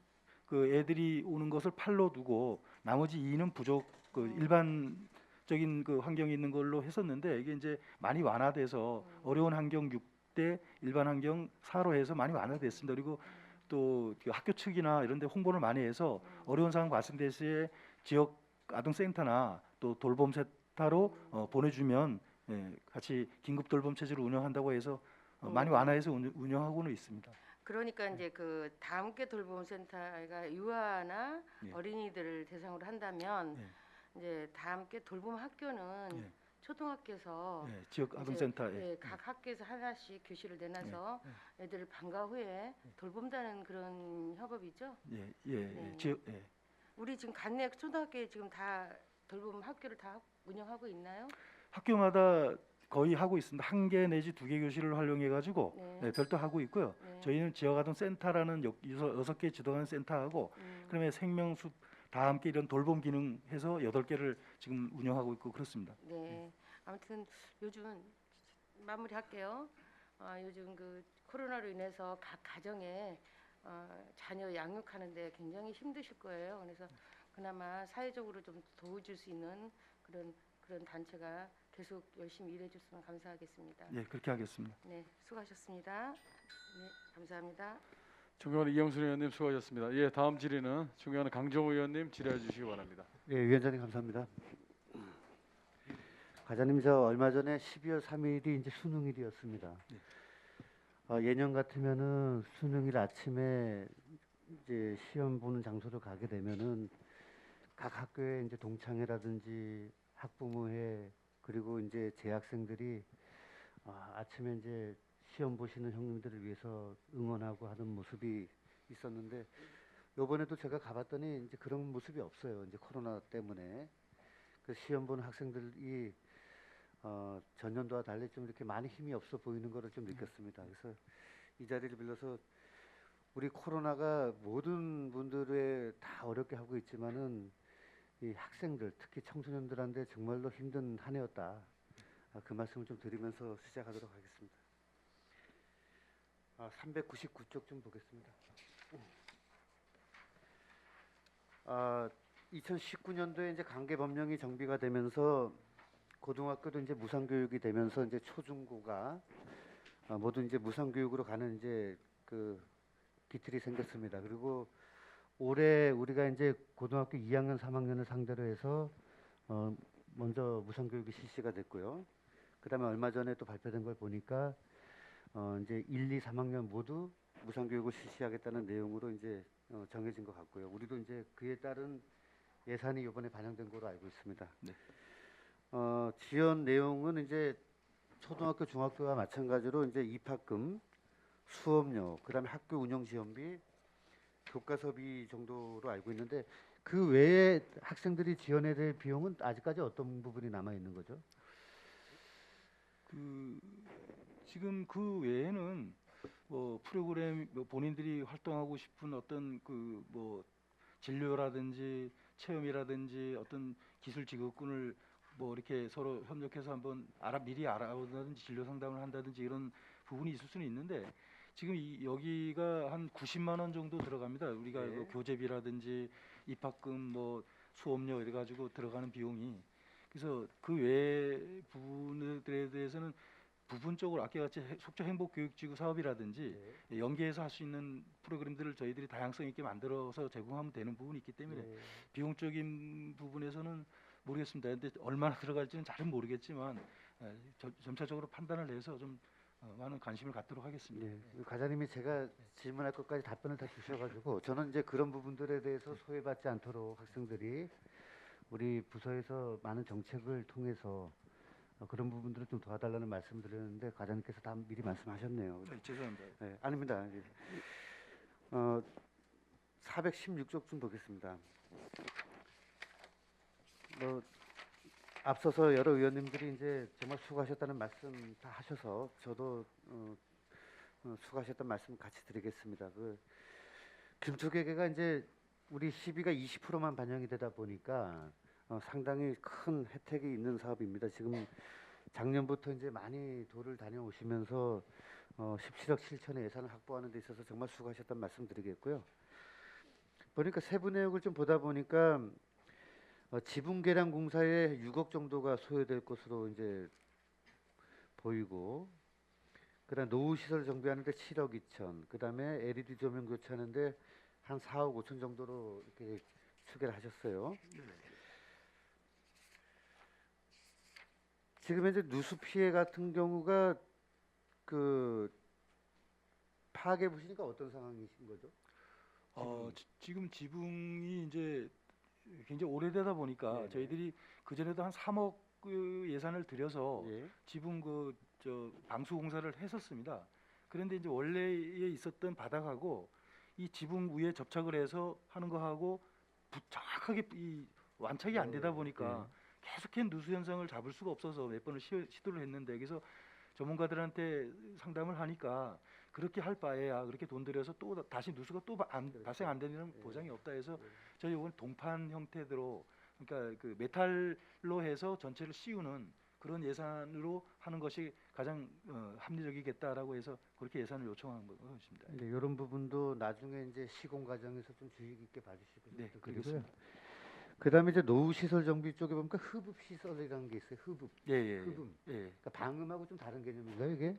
그 애들이 오는 것을 8로 두고 나머지 2는 부족 그 일반적인 그 환경이 있는 걸로 했었는데 이게 이제 많이 완화돼서 어려운 환경 6대 일반 환경 4로 해서 많이 완화됐습니다. 그리고 또그 학교 측이나 이런 데 홍보를 많이 해서 어려운 상황 발생될 시에 지역 아동센터나 또 돌봄센터로 보내주면 같이 긴급 돌봄 체제를 운영한다고 해서 많이 완화해서 운영하고는 있습니다. 그러니까 이제 그 다 함께 돌봄센터가 유아나 예. 어린이들을 대상으로 한다면 예. 이제 다 함께 돌봄 학교는 예. 초등학교에서 지역 아동센터 이제, 각 학교에서 하나씩 교실을 내놔서 애들을 방과 후에 돌본다는 그런 협업이죠. 예. 지역 우리 지금 관내 초등학교에 지금 다 돌봄 학교를 다 운영하고 있나요? 학교마다 거의 하고 있습니다. 1개 내지 2개 교실을 활용해 가지고 네. 별도 하고 있고요. 네. 저희는 지역 아동 센터라는 6개 지도하는 센터하고 그다음에 생명숲 다 함께 이런 돌봄 기능 해서 8개를 지금 운영하고 있고 그렇습니다. 네. 아무튼 요즘 마무리할게요. 요즘 그 코로나로 인해서 각 가정에 자녀 양육하는데 굉장히 힘드실 거예요. 그래서 그나마 사회적으로 좀 도와줄 수 있는 그런 단체가 계속 열심히 일해줬으면 감사하겠습니다. 예, 그렇게 하겠습니다. 네, 수고하셨습니다. 네, 감사합니다. 존경하는 이영순 의원님 수고하셨습니다. 예, 다음 질의는 존경하는 강정호 의원님 질의해 주시기 바랍니다. 예, 위원장님 감사합니다. 과장님, 저 얼마 전에 12월 3일이 이제 수능일이었습니다. 예년 같으면은 수능일 아침에 이제 시험 보는 장소를 가게 되면은 각 학교에 이제 동창회라든지 학부모회 그리고 이제 재학생들이 아침에 이제 시험 보시는 형님들을 위해서 응원하고 하는 모습이 있었는데 요번에도 제가 가봤더니 이제 그런 모습이 없어요. 이제 코로나 때문에 그 시험 보는 학생들이 전년도와 달리 좀 이렇게 많이 힘이 없어 보이는 거를 좀 느꼈습니다. 그래서 이 자리를 빌려서 우리 코로나가 모든 분들의 다 어렵게 하고 있지만은 이 학생들 특히 청소년들한테 정말로 힘든 한 해였다. 그 말씀을 좀 드리면서 시작하도록 하겠습니다. 399쪽 좀 보겠습니다. 2019년도에 이제 강계 법령이 정비가 되면서 고등학교도 이제 무상교육이 되면서 이제 초중고가 모두 이제 무상교육으로 가는 이제 그 기틀이 생겼습니다. 그리고 올해 우리가 이제 고등학교 2학년, 3학년을 상대로 해서 먼저 무상교육이 실시가 됐고요. 그다음에 얼마 전에 또 발표된 걸 보니까 이제 1, 2, 3학년 모두 무상교육을 실시하겠다는 내용으로 이제 정해진 것 같고요. 우리도 이제 그에 따른 예산이 이번에 반영된 걸로 알고 있습니다. 네. 지원 내용은 이제 초등학교, 중학교와 마찬가지로 이제 입학금, 수업료, 그다음에 학교 운영 지원비, 교과서비 정도로 알고 있는데 그 외에 학생들이 지원해야 될 비용은 아직까지 어떤 부분이 남아 있는 거죠? 지금 그 외에는 뭐 프로그램 본인들이 활동하고 싶은 어떤 그 뭐 진료라든지 체험이라든지 어떤 기술 직업군을 뭐 이렇게 서로 협력해서 한번 미리 알아보든지 진료 상담을 한다든지 이런 부분이 있을 수는 있는데 지금 여기가 한 90만 원 정도 들어갑니다. 우리가 네. 그 교재비라든지 입학금 뭐 수업료 이래 가지고 들어가는 비용이 그래서 그 외 부분들에 대해서는 부분적으로 아까같이 속초 행복교육지구 사업이라든지 연계해서 할 수 있는 프로그램들을 저희들이 다양성 있게 만들어서 제공하면 되는 부분이 있기 때문에 비용적인 부분에서는 모르겠습니다. 근데 얼마나 들어갈지는 잘은 모르겠지만 점차적으로 판단을 해서 좀 많은 관심을 갖도록 하겠습니다. 네. 과장님이 제가 질문할 것까지 답변을 다 주셔가지고 저는 이제 그런 부분들에 대해서 소외받지 않도록 학생들이 우리 부서에서 많은 정책을 통해서 그런 부분들을 좀 도와달라는 말씀을 드렸는데 과장님께서 다 미리 말씀하셨네요. 죄송합니다. 네, 아닙니다. 416쪽 좀 보겠습니다. 앞서서 여러 의원님들이 이제 정말 수고하셨다는 말씀 다 하셔서 저도 수고하셨다는 말씀 같이 드리겠습니다. 그 금투개개가 이제 우리 시비가 20%만 반영이 되다 보니까 상당히 큰 혜택이 있는 사업입니다. 지금 작년부터 이제 많이 도를 다녀오시면서 17억 7천의 예산을 확보하는 데 있어서 정말 수고하셨다는 말씀 드리겠고요. 보니까 세부 내역을 좀 보다 보니까 지붕 개량 공사에 6억 정도가 소요될 것으로 이제 보이고, 그다음 노후 시설 정비하는데 7억 2천, 그다음에 LED 조명 교체하는데 한 4억 5천 정도로 이렇게 추계를 하셨어요. 지금 현재 누수 피해 같은 경우가 그 파악해 보시니까 어떤 상황이신 거죠? 지금 지붕이 이제 굉장히 오래되다 보니까 네네. 저희들이 그 전에도 한 3억 그 예산을 들여서 예. 지붕 방수 공사를 했었습니다. 그런데 이제 원래에 있었던 바닥하고 이 지붕 위에 접착을 해서 하는 거하고 정확하게 이 완착이 안 되다 보니까 계속해서 누수 현상을 잡을 수가 없어서 몇 번을 시도를 했는데, 그래서 전문가들한테 상담을 하니까 그렇게 할 바에야 그렇게 돈 들여서 또 다시 누수가 또 발생 안 되는 보장이 없다 해서 저희 이번 동판 형태로, 그러니까 그 메탈로 해서 전체를 씌우는 그런 예산으로 하는 것이 가장 합리적이겠다라고 해서 그렇게 예산을 요청한 것입니다. 네, 이런 부분도 나중에 이제 시공 과정에서 좀 주의 깊게 봐주시고 네, 그리고요. 그리겠습니다. 그다음에 이제 노후 시설 정비 쪽에 보니까 흡입 시설이라는 게 있어요. 흡입. 예. 흡음. 예. 그러니까 방음하고 좀 다른 개념인가요, 이게?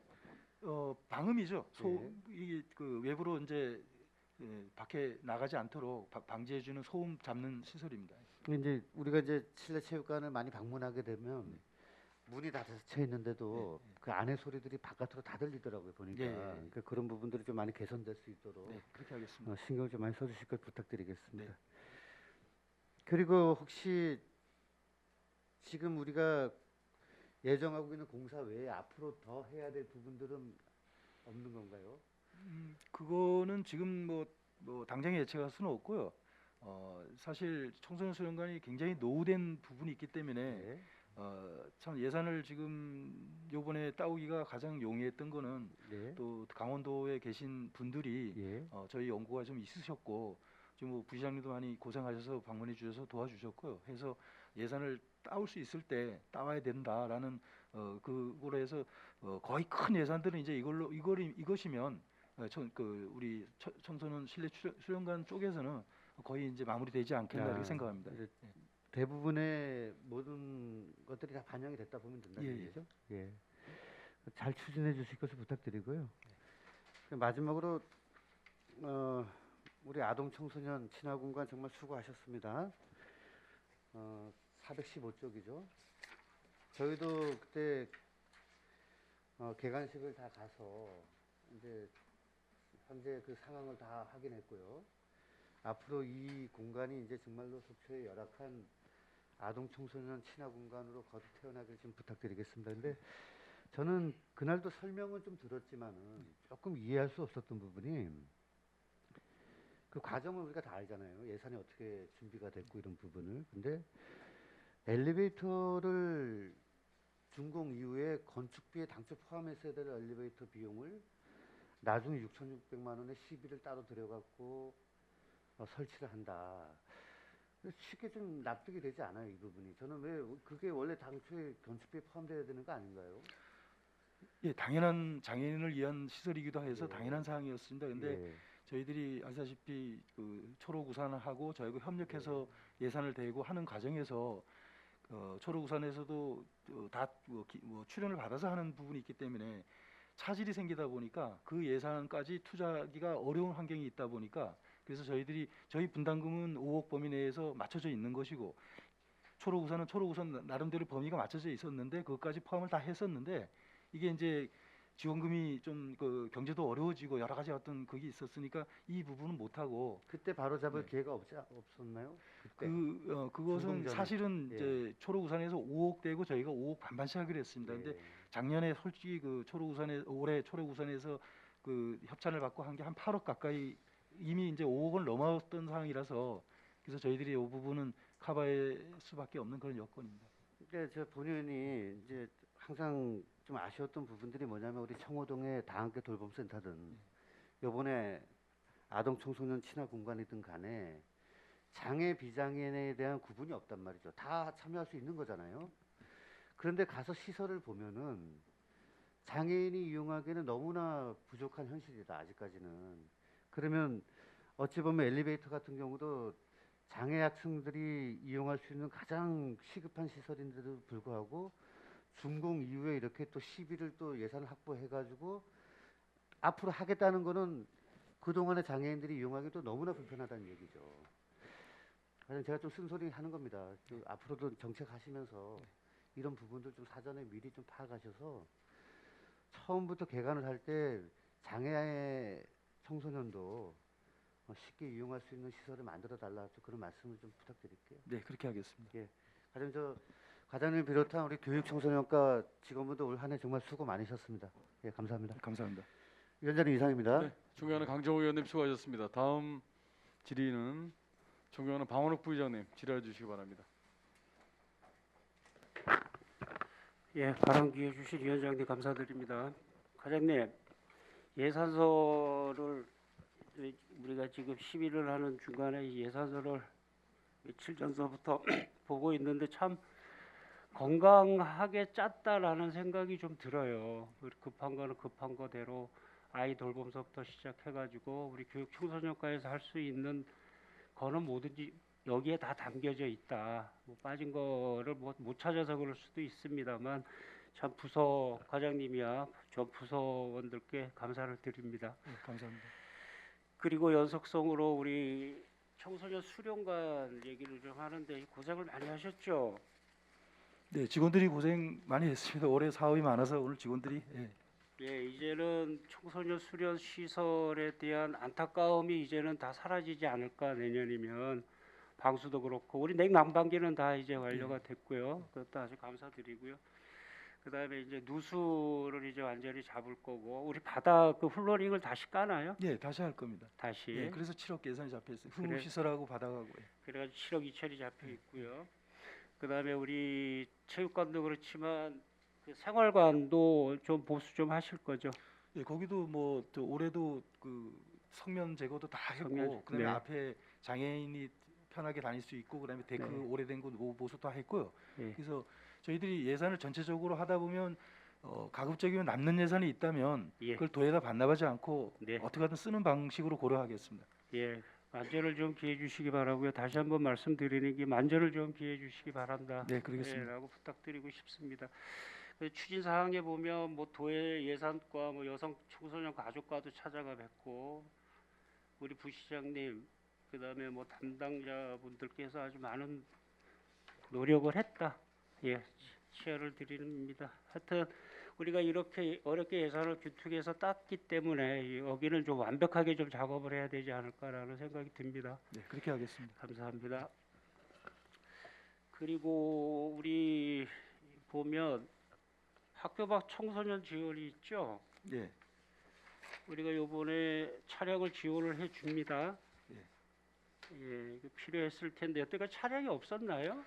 방음이죠. 네. 이게 그 외부로 이제 밖에 나가지 않도록 방지해주는 소음 잡는 시설입니다. 이제 우리가 이제 실내 체육관을 많이 방문하게 되면 문이 다 닫혀 있는데도 그 안에 소리들이 바깥으로 다 들리더라고요 보니까. 예, 예. 그러니까 그런 부분들이 좀 많이 개선될 수 있도록 네, 그렇게 하겠습니다. 신경을 좀 많이 써주실 걸 부탁드리겠습니다. 네. 그리고 혹시 지금 우리가 예정하고 있는 공사 외에 앞으로 더 해야 될 부분들은 없는 건가요? 그거는 지금 뭐 당장 예측할 수는 없고요. 사실 청소년 수련관이 굉장히 노후된 부분이 있기 때문에 네. 참 예산을 지금 요번에 따오기가 가장 용이했던 거는 네. 또 강원도에 계신 분들이 예. 저희 연구가 좀 있으셨고 지금 뭐 부시장님도 많이 고생하셔서 방문해 주셔서 도와주셨고요. 해서 예산을 따올 수 있을 때 따와야 된다라는 그거로 해서 거의 큰 예산들은 이제 이것이면 우리 청소년 실내 수련관 쪽에서는 거의 이제 마무리되지 않겠나 이렇게 생각합니다. 이제 대부분의 모든 것들이 다 반영이 됐다 보면 된다는 예, 예. 얘기죠. 예. 잘 추진해 주실 것을 부탁드리고요. 마지막으로 우리 아동 청소년 친화공간 정말 수고하셨습니다. 415쪽이죠. 저희도 그때 개관식을 다 가서 이제 현재 그 상황을 다 확인했고요. 앞으로 이 공간이 이제 정말로 속초의 열악한 아동 청소년 친화 공간으로 거듭 태어나길 좀 부탁드리겠습니다. 근데 저는 그날도 설명은 좀 들었지만은 조금 이해할 수 없었던 부분이 그 과정을 우리가 다 알잖아요. 예산이 어떻게 준비가 됐고 이런 부분을. 근데 엘리베이터를 준공 이후에 건축비에 당초 포함했어야 될 엘리베이터 비용을 나중에 6,600만 원에 시비를 따로 들여갖고 설치를 한다. 쉽게 좀 납득이 되지 않아요, 이 부분이. 저는 왜 그게 원래 당초에 건축비에 포함되어야 되는 거 아닌가요? 예, 당연한 장애인을 위한 시설이기도 해서 예. 당연한 사항이었습니다. 근데 예. 저희들이 아시다시피 그 초록우산하고 저희가 협력해서 예산을 대고 하는 과정에서 초록우산에서도 다 출연을 받아서 하는 부분이 있기 때문에 차질이 생기다 보니까 그 예산까지 투자하기가 어려운 환경이 있다 보니까 그래서 저희 분담금은 5억 범위 내에서 맞춰져 있는 것이고 초록우산은 초록우산 나름대로 범위가 맞춰져 있었는데 그것까지 포함을 다 했었는데 이게 이제 지원금이 좀 그 경제도 어려워지고 여러 가지 어떤 그게 있었으니까 이 부분은 못 하고 그때 바로 잡을 네. 기회가 없었나요? 그때. 그것은 준공전에. 사실은 예. 이제 초록우산에서 5억 되고 저희가 5억 반반씩 하기로 했습니다. 근데 예. 작년에 솔직히 올해 초록우산에서 그 협찬을 받고 한 게 한 8억 가까이 이미 이제 5억을 넘었던 상황이라서 그래서 저희들이 이 부분은 커버할 수밖에 없는 그런 여건입니다. 그러니까 저 본인이 이제 항상 좀 아쉬웠던 부분들이 뭐냐면 우리 청호동의 다함께 돌봄센터든 요번에 아동 청소년 친화 공간이든 간에 장애 비장애인에 대한 구분이 없단 말이죠. 다 참여할 수 있는 거잖아요. 그런데 가서 시설을 보면은 장애인이 이용하기에는 너무나 부족한 현실이다 아직까지는. 그러면 어찌 보면 엘리베이터 같은 경우도 장애 학생들이 이용할 수 있는 가장 시급한 시설인데도 불구하고 준공 이후에 이렇게 또 시비를 또 예산을 확보해가지고 앞으로 하겠다는 거는 그동안의 장애인들이 이용하기도 너무나 불편하다는 얘기죠. 그래서 제가 좀 쓴소리 하는 겁니다. 앞으로도 정책하시면서 이런 부분들 좀 사전에 미리 좀 파악하셔서 처음부터 개관을 할 때 장애 청소년도 쉽게 이용할 수 있는 시설을 만들어 달라 그런 말씀을 좀 부탁드릴게요. 네, 그렇게 하겠습니다. 가장 과장님 비롯한 우리 교육청소년과 직원분들 올 한 해 정말 수고 많으셨습니다. 예, 감사합니다. 감사합니다. 위원장님 이상입니다. 네, 존경하는 강정호 의원님 수고하셨습니다. 다음 질의는 존경하는 방원욱 부의장님 질의해 주시기 바랍니다. 예, 발언 기회 주신 위원장님 감사드립니다. 과장님, 예산서를 우리가 지금 시비를 하는 중간에 이 예산서를 며칠 전서부터 보고 있는데 참 건강하게 짰다라는 생각이 좀 들어요. 급한 거는 급한 거대로 아이 돌봄서부터 시작해가지고 우리 교육 청소년과에서 할 수 있는 거는 뭐든지 여기에 다 담겨져 있다. 뭐 빠진 거를 못 찾아서 그럴 수도 있습니다만 참 부서 과장님이야 저 부서원들께 감사를 드립니다. 네, 감사합니다. 그리고 연속성으로 우리 청소년 수련관 얘기를 좀 하는데 고생을 많이 하셨죠. 네, 직원들이 고생 많이 했습니다. 올해 사업이 많아서 오늘 직원들이 예, 이제는 청소년 수련 시설에 대한 안타까움이 이제는 다 사라지지 않을까 내년이면 방수도 그렇고 우리 냉난방기는 다 이제 완료가 됐고요. 그것도 아주 감사드리고요. 그다음에 이제 누수를 이제 완전히 잡을 거고 우리 바다 그 플로링을 다시 까나요? 예, 다시 할 겁니다. 다시. 예, 그래서 7억 예산이 잡혀 있어요. 그래. 후문 시설하고 바다하고. 그래가지고 7억 2천이 잡혀 있고요. 그다음에 우리 체육관도 그렇지만 그 생활관도 좀 보수 좀 하실 거죠. 예, 거기도 뭐 또 올해도 그 성면 제거도 다 했고 성면, 그다음에 네. 앞에 장애인이 편하게 다닐 수 있고 그다음에 데크 네. 오래된 거 보수 다 했고요. 네. 그래서 저희들이 예산을 전체적으로 하다 보면 가급적이면 남는 예산이 있다면 예. 그걸 도에다 반납하지 않고 네. 어떻게 하든 쓰는 방식으로 고려하겠습니다. 예, 만전을 좀 기해 주시기 바라고요. 다시 한번 말씀드리는 게 만전을 좀 기해 주시기 바란다. 네, 그러겠습니다. 라고 부탁드리고 싶습니다. 그 추진 사항에 보면 뭐 도의 예산과 뭐 여성 청소년 가족과도 찾아가 뵙고 우리 부시장님 그다음에 뭐 담당자분들께서 아주 많은 노력을 했다. 예, 치열을 드립니다. 하여튼 우리가 이렇게 어렵게 예산을 규칙해서 땄기 때문에 여기는 좀 완벽하게 좀 작업을 해야 되지 않을까라는 생각이 듭니다. 네, 그렇게 하겠습니다. 감사합니다. 그리고 우리 보면 학교 밖 청소년 지원이 있죠. 예. 우리가 요번에 차량을 지원을 해 줍니다. 예. 예, 이거 필요했을 텐데 여태까지 차량이 없었나요?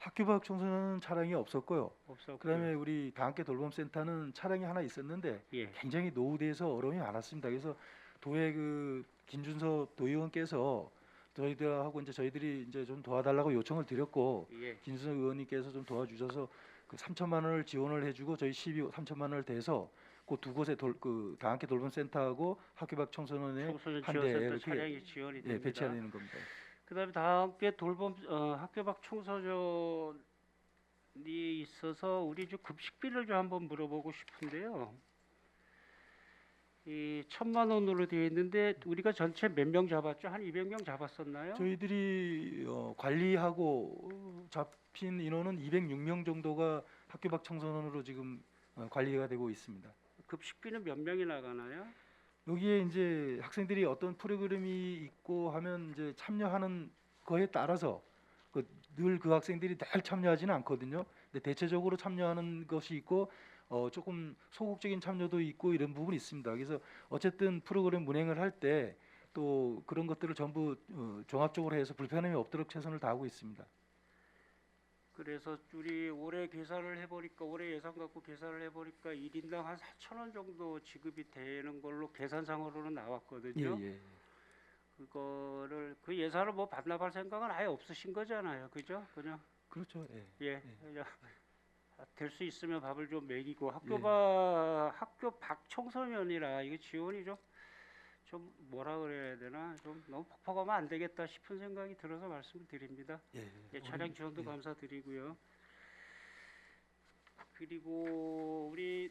학교 밖 청소년 차량이 없었고요. 없었고요. 그다음에 우리 다함께 돌봄센터는 차량이 하나 있었는데 예, 굉장히 노후돼서 어려움이 많았습니다. 그래서 도의 그 김준서 도의원께서 저희들하고 이제 저희들이 이제 좀 도와달라고 요청을 드렸고 예, 김준서 의원님께서 좀 도와주셔서 그 3천만 원을 지원을 해주고 저희 3천만 원을 대서 그 두 곳의 그 다함께 돌봄센터하고 학교 밖 청소년의 청소년 한 대에 지원센터 이렇게 차량이 지원이 예, 됩니다. 배치하는 겁니다. 그다음에 다 함께 돌봄 학교 밖 청소년이 있어서 우리 좀 급식비를 좀 한번 물어보고 싶은데요. 이 1,000만 원으로 되어 있는데 우리가 전체 몇 명 잡았죠? 한 200명 잡았었나요? 저희들이 관리하고 잡힌 인원은 206명 정도가 학교 밖 청소년으로 지금 관리가 되고 있습니다. 급식비는 몇 명이 나가나요? 여기에 이제 학생들이 어떤 프로그램이 있고 하면 이제 참여하는 거에 따라서 늘 그 학생들이 늘 참여하지는 않거든요. 근데 대체적으로 참여하는 것이 있고 조금 소극적인 참여도 있고 이런 부분이 있습니다. 그래서 어쨌든 프로그램 운행을 할 때 또 그런 것들을 전부 종합적으로 해서 불편함이 없도록 최선을 다하고 있습니다. 그래서 우리 올해 계산을 해보니까 올해 예산 갖고 계산을 해보니까 1인당 한 4,000원 정도 지급이 되는 걸로 계산상으로는 나왔거든요. 예. 그거를 그 예산을 뭐 반납할 생각은 아예 없으신 거잖아요, 그죠? 그냥 그렇죠. 예. 예, 그냥 될 수 있으면 밥을 좀 먹이고 예. 학교 밖 청소년이라 이거 지원이 좀 뭐라 그래야 되나 좀 너무 퍽퍽하면 안 되겠다 싶은 생각이 들어서 말씀을 드립니다. 예, 차량 지원도 감사드리고요. 그리고 우리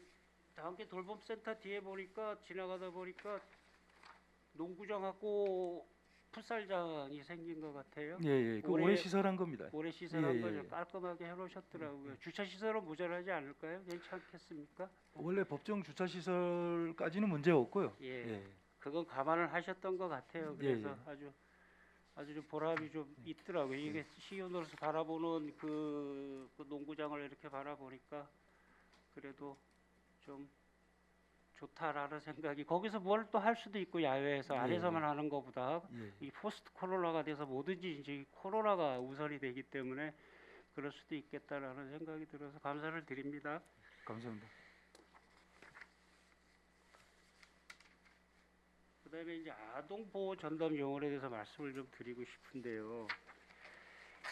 다함께 돌봄센터 뒤에 보니까 지나가다 보니까 농구장하고 풋살장이 생긴 것 같아요. 예. 그 올해 시설한 겁니다. 올해 시설한 예. 거죠. 깔끔하게 해놓으셨더라고요. 주차 시설은 모자라지 않을까요? 괜찮겠습니까? 원래 법정 주차 시설까지는 문제 없고요. 예. 그건 감안을 하셨던 것 같아요. 그래서 아주 좀 보람이 좀 있더라고요. 이게 시의원으로서 바라보는 그 농구장을 이렇게 바라보니까 그래도 좀 좋다라는 생각이 거기서 뭘 또 할 수도 있고 야외에서 안에서만 하는 것보다 이 포스트 코로나가 돼서 뭐든지 이제 코로나가 우선이 되기 때문에 그럴 수도 있겠다라는 생각이 들어서 감사를 드립니다. 감사합니다. 그다음에 이제 아동 보호 전담 요원에 대해서 말씀을 좀 드리고 싶은데요.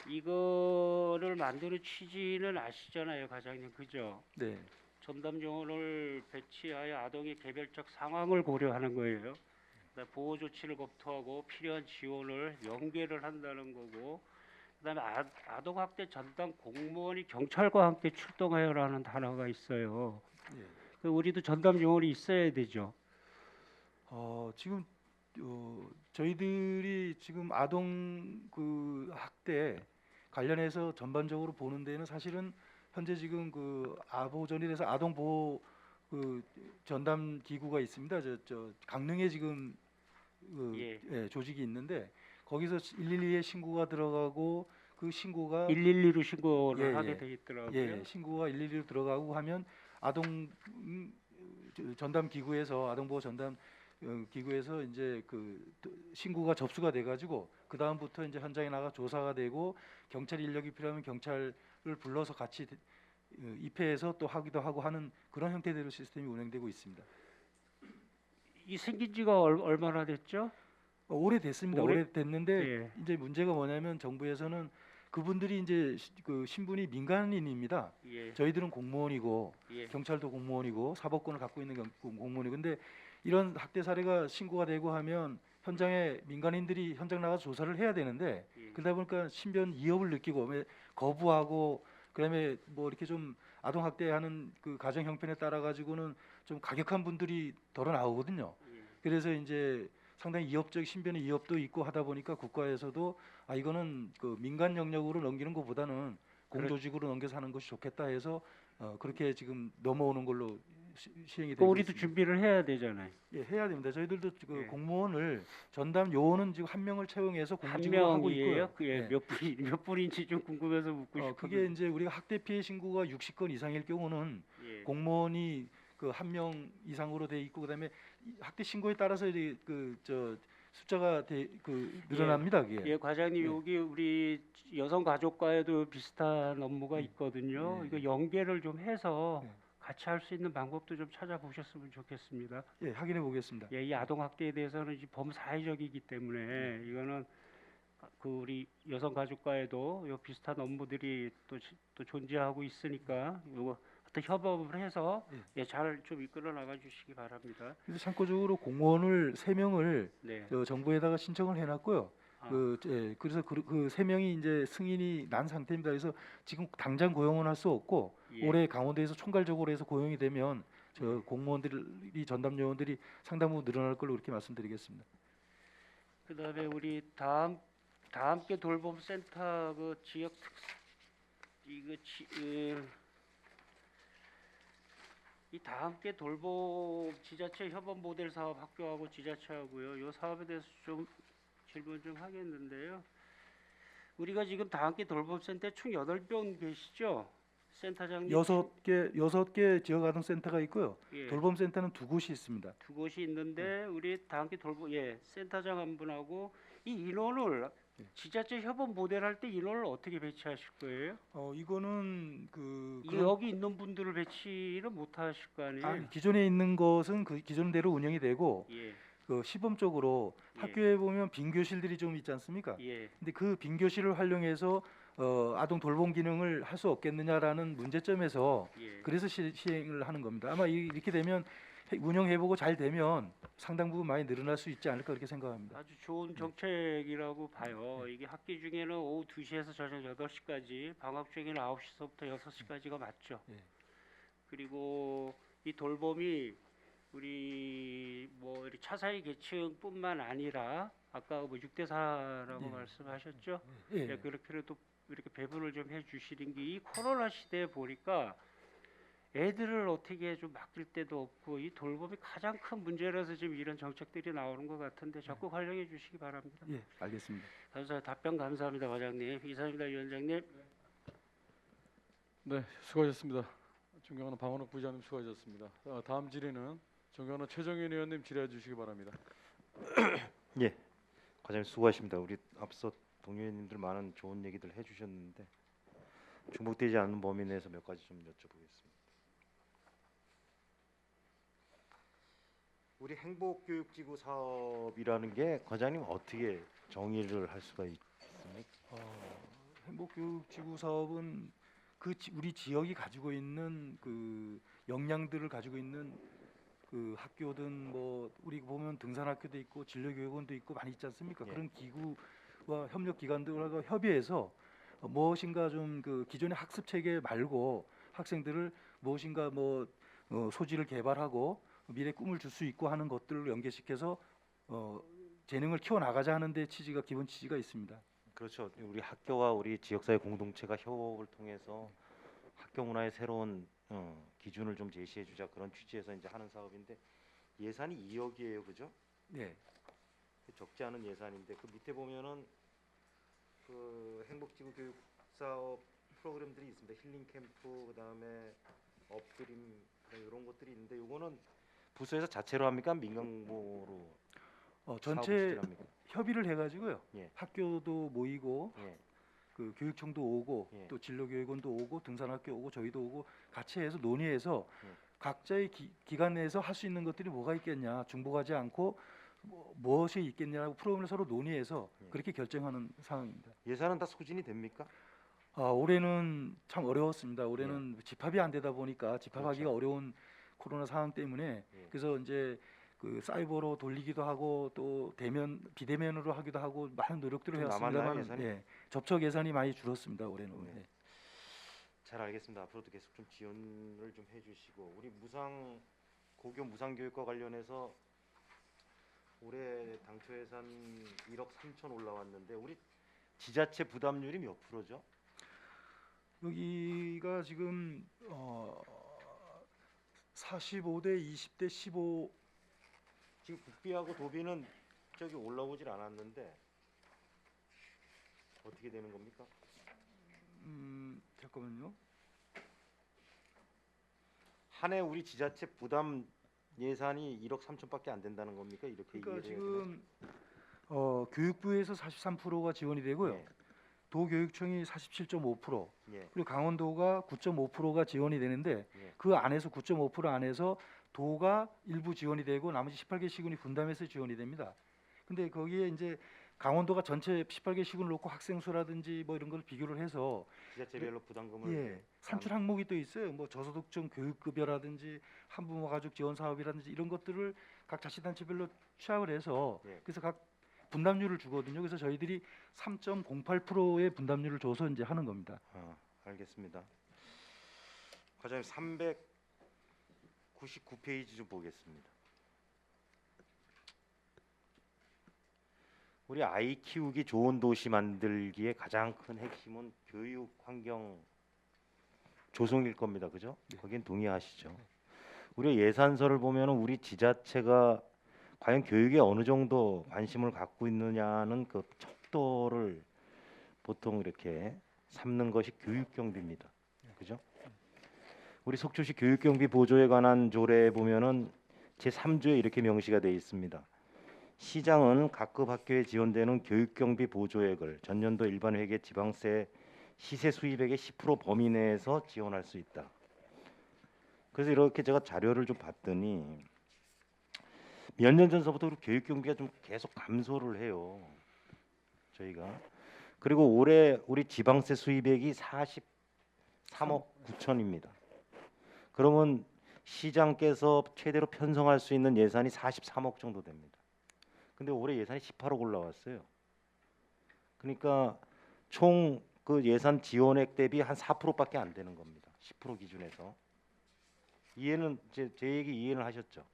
이거를 만드는 취지는 아시잖아요, 과장님, 그죠? 네. 전담 요원을 배치하여 아동의 개별적 상황을 고려하는 거예요. 그다음에 보호 조치를 검토하고 필요한 지원을 연계를 한다는 거고, 그다음에 아동 학대 전담 공무원이 경찰과 함께 출동하여라는 단어가 있어요. 예. 우리도 전담 요원이 있어야 되죠. 지금 저희들이 지금 아동 그 학대 관련해서 전반적으로 보는 데는 사실은 현재 지금 그 아보전에 대해서 아동 보호 그 전담 기구가 있습니다. 저 강릉에 지금 그 예. 조직이 있는데 거기서 112에 신고가 들어가고 그 신고가 112로 신고를 예, 하게 예. 돼 있더라고요. 예, 신고가 112로 들어가고 하면 아동 전담 기구에서 아동보호 전담 기구에서 이제 신고가 접수가 돼가지고 그 다음부터 이제 현장에 나가 조사가 되고 경찰 인력이 필요하면 경찰을 불러서 같이 입회해서 또 하기도 하고 하는 그런 형태대로 시스템이 운영되고 있습니다. 이 생긴 지가 얼마나 됐죠? 오래됐습니다. 오래- 오래됐는데 예. 이제 문제가 뭐냐면 정부에서는 그분들이 이제 그 신분이 민간인입니다. 예. 저희들은 공무원이고 예. 경찰도 공무원이고 사법권을 갖고 있는 공무원이고 근데 이런 학대 사례가 신고가 되고 하면 현장에 민간인들이 현장 나가서 조사를 해야 되는데 예. 그러다 보니까 신변 위협을 느끼고 거부하고 그다음에 뭐 이렇게 좀 아동 학대하는 그 가정 형편에 따라 가지고는 좀 가격한 분들이 덜어 나오거든요. 예. 그래서 이제 상당히 위협적 신변의 위협도 있고 하다 보니까 국가에서도 이거는 그 민간 영역으로 넘기는 것보다는 공조직으로 넘겨서 하는 것이 좋겠다 해서 그렇게 지금 넘어오는 걸로 시행이 그 되고 우리도 있습니다. 준비를 해야 되잖아요. 예, 해야 됩니다. 저희들도 그 예. 공무원을 전담 요원은 지금 한 명을 채용해서 한 공직으로 하고 있고요. 명이에요? 그 예, 예. 몇 분인지 좀 궁금해서 묻고 싶어요. 그게 이제 우리가 학대 피해 신고가 60건 이상일 경우는 예. 공무원이 그 한 명 이상으로 돼 있고 그다음에 이 학대 신고에 따라서 그저 숫자가 늘어납니다. 그게. 예, 과장님 예. 여기 우리 여성가족과에도 비슷한 업무가 예. 있거든요. 예. 이거 연계를 좀 해서 예. 같이 할 수 있는 방법도 좀 찾아보셨으면 좋겠습니다. 예, 확인해 보겠습니다. 예, 이 아동 학대에 대해서는 이제 범사회적이기 때문에 이거는 그 우리 여성가족과에도 요 비슷한 업무들이 또 존재하고 있으니까 이거 어떤 협업을 해서 예, 잘 좀 이끌어 나가 주시기 바랍니다. 그래서 참고적으로 공무원을 3명을 네. 정부에다가 신청을 해놨고요. 아. 그래서 그 3명이 이제 승인이 난 상태입니다. 그래서 지금 당장 고용은 할 수 없고 예. 올해 강원도에서 총괄적으로 해서 고용이 되면 저 공무원들이 전담 요원들이 상당 부분 늘어날 걸로 그렇게 말씀드리겠습니다. 그다음에 우리 다 함께 돌봄 센터 그 지역 이 다 함께 돌봄 지자체 협업 모델 사업 학교하고 지자체하고요. 요 사업에 대해서 좀 질문 좀 하겠는데요. 우리가 지금 다 함께 돌봄 센터 총 8명 계시죠? 센터장님 6개 지역 아동 센터가 있고요. 예, 돌봄 센터는 2곳이 있습니다. 2곳이 있는데 우리 다 함께 돌봄 센터장 한 분하고 이 인원을 지자체 협업 모델 할 때 인원을 어떻게 배치하실 거예요? 이거는 여기 있는 분들을 배치를 못 하실 거 아니에요? 기존에 있는 것은 그 기존대로 운영이 되고 예, 그 시범적으로 예. 학교에 보면 빈 교실들이 좀 있지 않습니까? 예, 근데 그 빈 교실을 활용해서 아동 돌봄 기능을 할 수 없겠느냐라는 문제점에서 예. 그래서 시행을 하는 겁니다. 아마 이렇게 되면 운영해보고 잘 되면 상당 부분 많이 늘어날 수 있지 않을까 그렇게 생각합니다. 아주 좋은 정책이라고 봐요. 이게 학기 중에는 오후 2시에서 저녁 8시까지, 방학 중에는 9시서부터 6시까지가 맞죠. 예. 그리고 이 돌봄이 우리 뭐 이렇게 차사위 계층뿐만 아니라 아까 뭐 6대4라고 예. 말씀하셨죠. 예. 예, 그렇게라도 이렇게 배분을 좀 해주시는 게 이 코로나 시대에 보니까 애들을 어떻게 좀 맡길 데도 없고 이 돌봄이 가장 큰 문제라서 지금 이런 정책들이 나오는 것 같은데 적극 활용해 주시기 바랍니다. 예, 알겠습니다. 답변 감사합니다, 과장님. 이상입니다, 위원장님. 네, 수고하셨습니다. 존경하는 방원욱 부장님 수고하셨습니다. 다음 질의는 존경하는 최정현 의원님 질의해 주시기 바랍니다. 예, 과장님 수고하십니다. 우리 앞서 동료님들 많은 좋은 얘기들 해주셨는데 중복되지 않는 범위 내에서 몇 가지 좀 여쭤보겠습니다. 우리 행복교육지구 사업이라는 게 과장님 어떻게 정의를 할 수가 있습니까? 행복교육지구 사업은 우리 지역이 가지고 있는 그 역량들을 가지고 있는 그 학교든 뭐 우리 보면 등산학교도 있고 진로교육원도 있고 많이 있지 않습니까? 예. 그런 기구와 협력 기관들과 협의해서 무엇인가 좀 그 기존의 학습 체계 말고 학생들을 무엇인가 소질을 개발하고 미래 꿈을 줄 수 있고 하는 것들을 연계시켜서 재능을 키워 나가자 하는 데 취지가 기본 취지가 있습니다. 그렇죠. 우리 학교와 우리 지역사회 공동체가 협업을 통해서 학교 문화의 새로운 기준을 좀 제시해주자 그런 취지에서 이제 하는 사업인데 예산이 2억이에요, 그죠? 네. 적지 않은 예산인데 그 밑에 보면은 그 행복지구 교육 사업 프로그램들이 있습니다. 힐링 캠프 그다음에 업그림 이런 것들이 있는데 요거는 부서에서 자체로 합니까? 민간공모로 사업을 전체 추진합니까? 협의를 해가지고요. 예. 학교도 모이고 예. 그 교육청도 오고 예. 또 진로교육원도 오고 등산학교 오고 저희도 오고 같이 해서 논의해서 예. 각자의 기관 내에서 할 수 있는 것들이 뭐가 있겠냐 중복하지 않고 무엇이 있겠냐고 프로그램을 서로 논의해서 예. 그렇게 결정하는 상황입니다. 예산은 다 소진이 됩니까? 올해는 참 어려웠습니다. 올해는 집합이 안 되다 보니까 집합하기가 그렇죠. 어려운 코로나 상황 때문에 예. 그래서 이제 그 사이버로 돌리기도 하고 또 대면 비대면으로 하기도 하고 많은 노력들을 좀 남았나요, 해왔습니다만 예산이? 예, 접촉 예산이 많이 줄었습니다. 올해는. 네. 예. 잘 알겠습니다. 앞으로도 계속 좀 지원을 좀 해주시고 우리 고교 무상교육과 관련해서 올해 당초 예산 1억 3천 올라왔는데 우리 지자체 부담률이 몇 프로죠? 여기가 지금 45대 20대 15 지금 국비하고 도비는 저기 올라오질 않았는데 어떻게 되는 겁니까? 잠깐만요. 한 해 우리 지자체 부담 예산이 1억 3천밖에 안 된다는 겁니까? 이렇게 그러니까 이해를 해야 되나요? 지금 교육부에서 43%가 지원이 되고요. 예. 도교육청이 47.5% 예. 그리고 강원도가 9.5%가 지원이 되는데 예. 그 안에서 9.5% 안에서 도가 일부 지원이 되고 나머지 18개 시군이 분담해서 지원이 됩니다. 근데 거기에 이제 강원도가 전체 18개 시군을 놓고 학생 수라든지 뭐 이런 걸 비교를 해서 지자체별로 부담금을 예, 산출 항목이 또 있어요. 뭐 저소득층 교육급여라든지 한부모 가족 지원 사업이라든지 이런 것들을 각 자치단체별로 취합을 해서 예. 그래서 각 분담률을 주거든요. 그래서 저희들이 3.08%의 분담률을 줘서 이제 하는 겁니다. 알겠습니다. 과장님 399페이지 좀 보겠습니다. 우리 아이 키우기 좋은 도시 만들기의 가장 큰 핵심은 교육 환경 조성일 겁니다. 그죠? 거긴 동의하시죠? 우리 예산서를 보면 우리 지자체가 과연 교육에 어느 정도 관심을 갖고 있느냐는 그 척도를 보통 이렇게 삼는 것이 교육경비입니다. 그죠? 우리 속초시 교육경비 보조에 관한 조례에 보면은 제3조에 이렇게 명시가 되어 있습니다. 시장은 각급 학교에 지원되는 교육경비 보조액을 전년도 일반 회계 지방세 시세 수입액의 10% 범위 내에서 지원할 수 있다. 그래서 이렇게 제가 자료를 좀 봤더니 몇 년 전서부터 우리 교육경비가 좀 계속 감소를 해요. 저희가. 그리고 올해 우리 지방세 수입액이 43억 9천입니다. 그러면 시장께서 최대로 편성할 수 있는 예산이 43억 정도 됩니다. 근데 올해 예산이 18억 올라왔어요. 그러니까 총 그 예산 지원액 대비 한 4%밖에 안 되는 겁니다. 10% 기준에서. 이해는 제 얘기 이해는 하셨죠?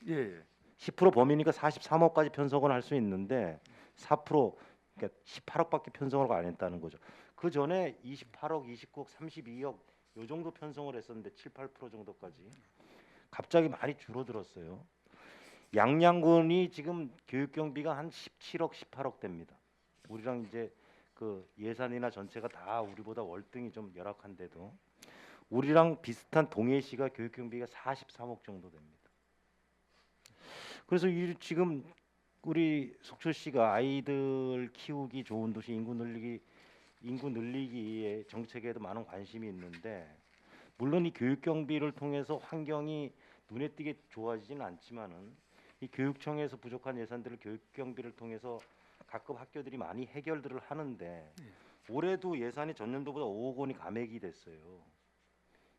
예. 10% 범위니까 43억까지 편성을 할 수 있는데 4% 그러니까 18억밖에 편성을 안 했다는 거죠. 그 전에 28억, 29억, 32억 요 정도 편성을 했었는데 7, 8% 정도까지 갑자기 많이 줄어들었어요. 양양군이 지금 교육경비가 한 17억, 18억 됩니다. 우리랑 이제 그 예산이나 전체가 다 우리보다 월등히 좀 열악한데도 우리랑 비슷한 동해시가 교육경비가 43억 정도 됩니다. 그래서 지금 우리 속초시가 아이들 키우기 좋은 도시 인구 늘리기의 정책에도 많은 관심이 있는데 물론 이 교육경비를 통해서 환경이 눈에 띄게 좋아지지는 않지만은 이 교육청에서 부족한 예산들을 교육경비를 통해서 각급 학교들이 많이 해결들을 하는데 올해도 예산이 전년도보다 5억 원이 감액이 됐어요.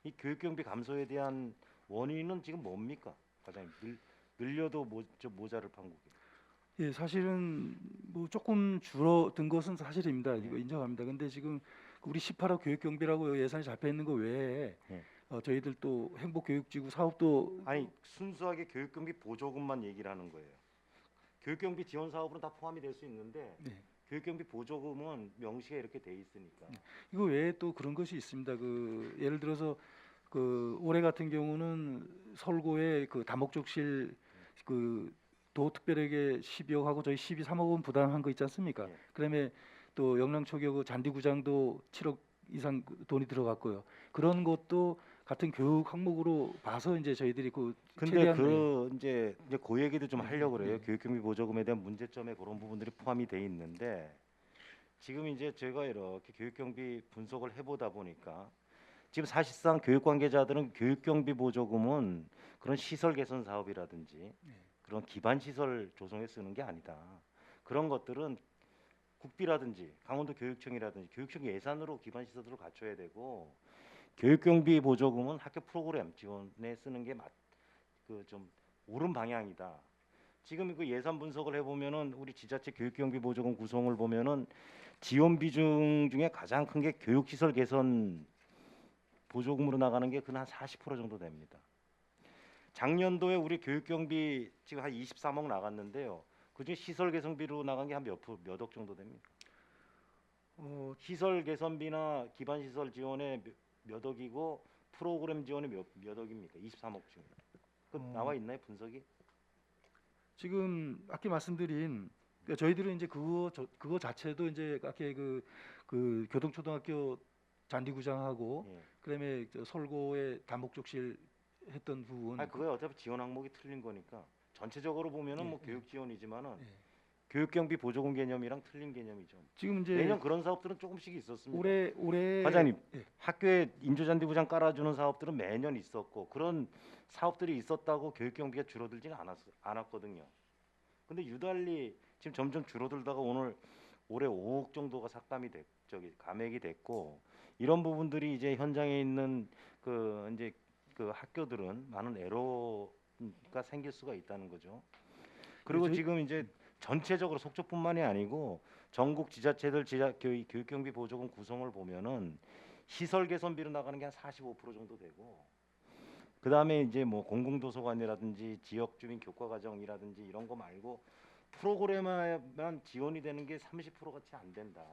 이 교육경비 감소에 대한 원인은 지금 뭡니까, 과장님? 늘려도 모자를 판국이. 예, 사실은 뭐 조금 줄어든 것은 사실입니다. 이거 인정합니다. 근데 지금 우리 18억 교육경비라고 예산이 잡혀 있는 거 외에 예. 저희들 또 행복교육지구 사업도 아니 순수하게 교육경비 보조금만 얘기를 하는 거예요. 교육경비 지원 사업으로 다 포함이 될 수 있는데 네. 교육경비 보조금은 명시가 이렇게 돼 있으니까. 이거 외에 또 그런 것이 있습니다. 그 예를 들어서 그 올해 같은 경우는 설고에 그 다목적실 그 도특별에게 12억하고 저희 12.3억 원 부담한 거 있지 않습니까? 예. 그다음에 또 영랑초교 그 잔디구장도 7억 이상 돈이 들어갔고요. 그런 것도 같은 교육 항목으로 봐서 이제 저희들이 그 근데 최대한 그 이제 그 얘기도 좀 하려고 그래요. 네. 교육경비 보조금에 대한 문제점에 그런 부분들이 포함이 돼 있는데 지금 이제 제가 이렇게 교육경비 분석을 해보다 보니까 지금 사실상 교육 관계자들은 교육경비 보조금은 그런 시설 개선 사업이라든지 그런 기반 시설 조성에 쓰는 게 아니다. 그런 것들은 국비라든지 강원도 교육청이라든지 교육청 예산으로 기반 시설들을 갖춰야 되고 교육경비 보조금은 학교 프로그램 지원에 쓰는 게 그 좀 옳은 방향이다. 지금 그 예산 분석을 해보면은 우리 지자체 교육경비 보조금 구성을 보면은 지원 비중 중에 가장 큰 게 교육시설 개선 보조금으로 나가는 게 근 한 40% 정도 됩니다. 작년도에 우리 교육경비 지금 한 23억 나갔는데요. 그중에 시설 개선비로 나간 게 한 몇 억 정도 됩니다. 시설 개선비나 기반 시설 지원에 몇 억이고 프로그램 지원이 몇 억입니까? 23억 중에. 그 나와 있나요 분석이? 지금 아까 말씀드린 그러니까 저희들은 이제 그거 자체도 이제 아까 그 교동초등학교 잔디구장하고 예. 그다음에 저 설고의 다목적실 했던 부분. 아니 그거야 어차피 지원 항목이 틀린 거니까 전체적으로 보면은 예, 뭐 예. 교육 지원이지만은 예. 교육경비 보조금 개념이랑 틀린 개념이죠. 지금 이제 매년 그런 사업들은 조금씩 있었습니다. 올해 과장님, 예. 학교에 인조잔디구장 깔아주는 사업들은 매년 있었고 그런 사업들이 있었다고 교육경비가 줄어들지는 않았거든요. 근데 유달리 지금 점점 줄어들다가 올해 5억 정도가 감액이 됐고 이런 부분들이 이제 현장에 있는 그 이제 그 학교들은 많은 애로가 생길 수가 있다는 거죠. 그리고 지금 이제 전체적으로 속초뿐만이 아니고 전국 지자체들 교육경비 보조금 구성을 보면은 시설 개선비로 나가는 게 한 45% 정도 되고 그 다음에 이제 뭐 공공도서관이라든지 지역 주민 교과과정이라든지 이런 거 말고 프로그램에만 지원이 되는 게 30%같이 안 된다.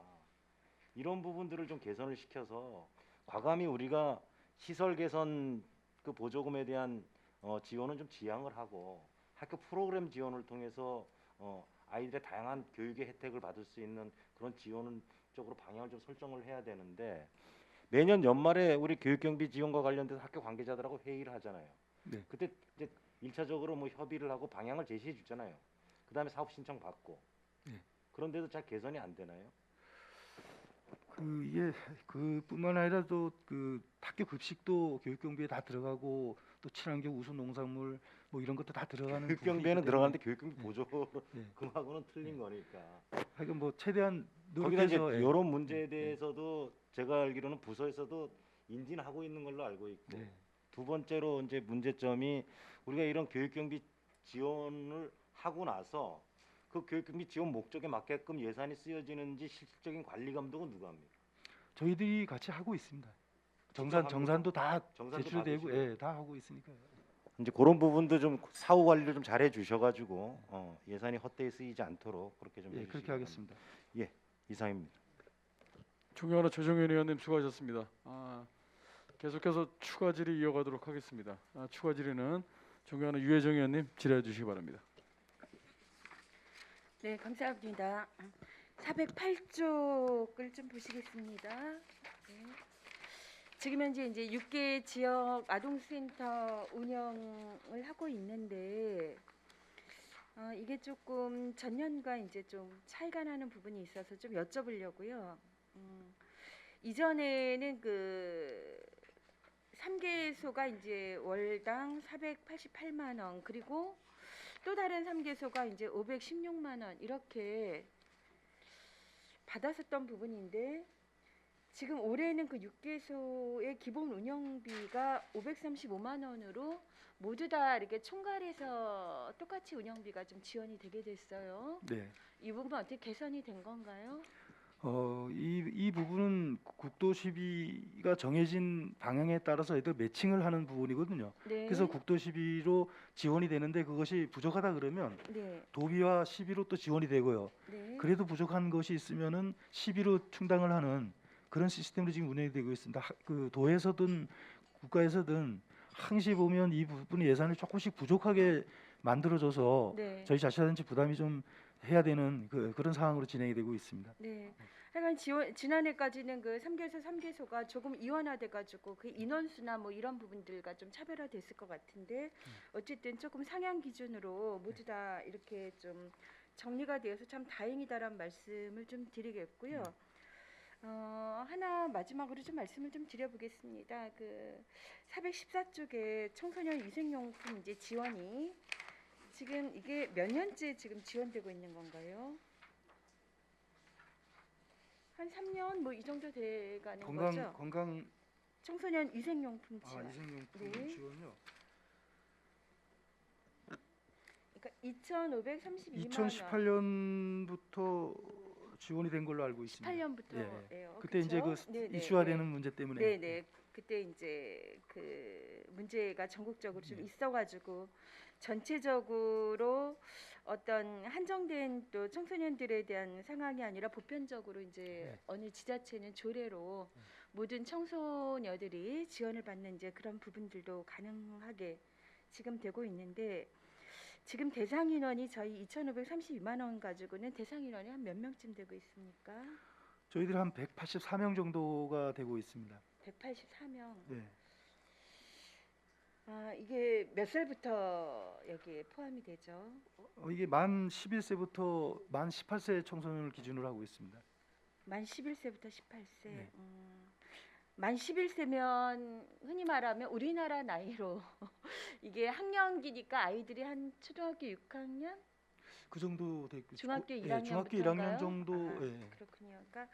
이런 부분들을 좀 개선을 시켜서 과감히 우리가 시설 개선 그 보조금에 대한 지원은 좀 지양을 하고 학교 프로그램 지원을 통해서 아이들의 다양한 교육의 혜택을 받을 수 있는 그런 지원 쪽으로 방향을 좀 설정을 해야 되는데 매년 연말에 우리 교육경비 지원과 관련돼서 학교 관계자들하고 회의를 하잖아요. 네. 그때 이제 1차적으로 뭐 협의를 하고 방향을 제시해 주잖아요. 그다음에 사업 신청 받고. 네. 그런데도 잘 개선이 안 되나요? 이게 그뿐만 아니라 또 그 학교 급식도 교육경비에 다 들어가고 또 친환경 우수 농산물 뭐 이런 것도 다 들어가는 교육경비에는 부분이기 들어가는데 때문에 교육경비 네. 보조금하고는 틀린 거니까. 하여간 뭐 최대한 거기다 이제 노력해서 이런 문제에 대해서도 제가 알기로는 부서에서도 인지는 하고 있는 걸로 알고 있고 네. 두 번째로 이제 문제점이 우리가 이런 교육경비 지원을 하고 나서 그 교육경비 지원 목적에 맞게끔 예산이 쓰여지는지 실질적인 관리 감독은 누가 합니까? 저희들이 같이 하고 있습니다. 직접 합니까? 정산도 다 정산도 제출되고 받으시고. 예, 다 하고 있으니까요. 이제 그런 부분도 좀 사후 관리를 좀 잘해 주셔가지고 예산이 헛되이 쓰이지 않도록 그렇게 좀 예, 해주시기 그렇게 바랍니다. 하겠습니다. 이상입니다. 존경하는 조정현 의원님 수고하셨습니다. 계속해서 추가 질의 이어가도록 하겠습니다. 추가 질의는 존경하는 유혜정 의원님 질의해 주시기 바랍니다. 네, 감사합니다. 408쪽을 좀 보시겠습니다. 네. 지금 현재 이제 6개 지역 아동센터 운영을 하고 있는데 이게 조금 전년과 이제 좀 차이가 나는 부분이 있어서 좀 여쭤보려고요. 이전에는 그 3개소가 이제 월당 488만 원 그리고 또 다른 3개소가 이제 516만 원 이렇게 받았었던 부분인데 지금 올해는 그 6개소의 기본 운영비가 535만 원으로 모두 다 이렇게 총괄해서 똑같이 운영비가 좀 지원이 되게 됐어요. 네. 이 부분 어떻게 개선이 된 건가요? 이 부분은 국도 12가 정해진 방향에 따라서 애들 매칭을 하는 부분이거든요. 네. 그래서 국도 12로 지원이 되는데 그것이 부족하다 그러면 네. 도비와 12로 또 지원이 되고요. 네. 그래도 부족한 것이 있으면은 12로 충당을 하는 그런 시스템으로 지금 운영이 되고 있습니다. 그 도에서든 국가에서든 항시 보면 이 부분 예산을 조금씩 부족하게 만들어줘서 네. 저희 자치단체 부담이 좀 해야 되는 그런 상황으로 진행이 되고 있습니다. 네. 하여간 지난해까지는 그 3개소 3개소가 조금 이원화돼 가지고 그 인원수나 뭐 이런 부분들과 좀 차별화됐을 것 같은데 어쨌든 조금 상향 기준으로 모두 다 이렇게 좀 정리가 되어서 참 다행이다라는 말씀을 좀 드리겠고요. 하나 마지막으로 좀 말씀을 좀 드려보겠습니다. 그 414쪽에 청소년 위생용품 이제 지원이 지금 이게 몇 년째 지금 지원되고 있는 건가요? 한 3년 뭐 이 정도 돼가는 거죠? 건강 청소년 위생용품 지원. 위생용품 네. 지원요. 그러니까 2,532만 2018년부터 지원이 된 걸로 알고 있습니다. 18년부터예요. 그때 이제 그 이슈화되는 문제 때문에 네네. 그때 이제 그 문제가 전국적으로 좀 있어가지고 전체적으로 어떤 한정된 또 청소년들에 대한 상황이 아니라 보편적으로 이제 어느 지자체는 조례로 모든 청소녀들이 지원을 받는 이제 그런 부분들도 가능하게 지금 되고 있는데 지금 대상 인원이 저희 2,532만 원 가지고는 대상 인원이 한 몇 명쯤 되고 있습니까? 저희들 한 184명 정도가 되고 있습니다. 184명. 네. 이게 몇 살부터 여기에 포함이 되죠? 이게 만 11세부터 만 18세 청소년을 기준으로 하고 있습니다. 만 11세부터 18세. 네. 만 11세면 흔히 말하면 우리나라 나이로 이게 학년기니까 아이들이 한 초등학교 6학년, 그 정도 되고 중학교 예, 1학년 중학교 1학년 정도. 예. 그렇군요. 그러니까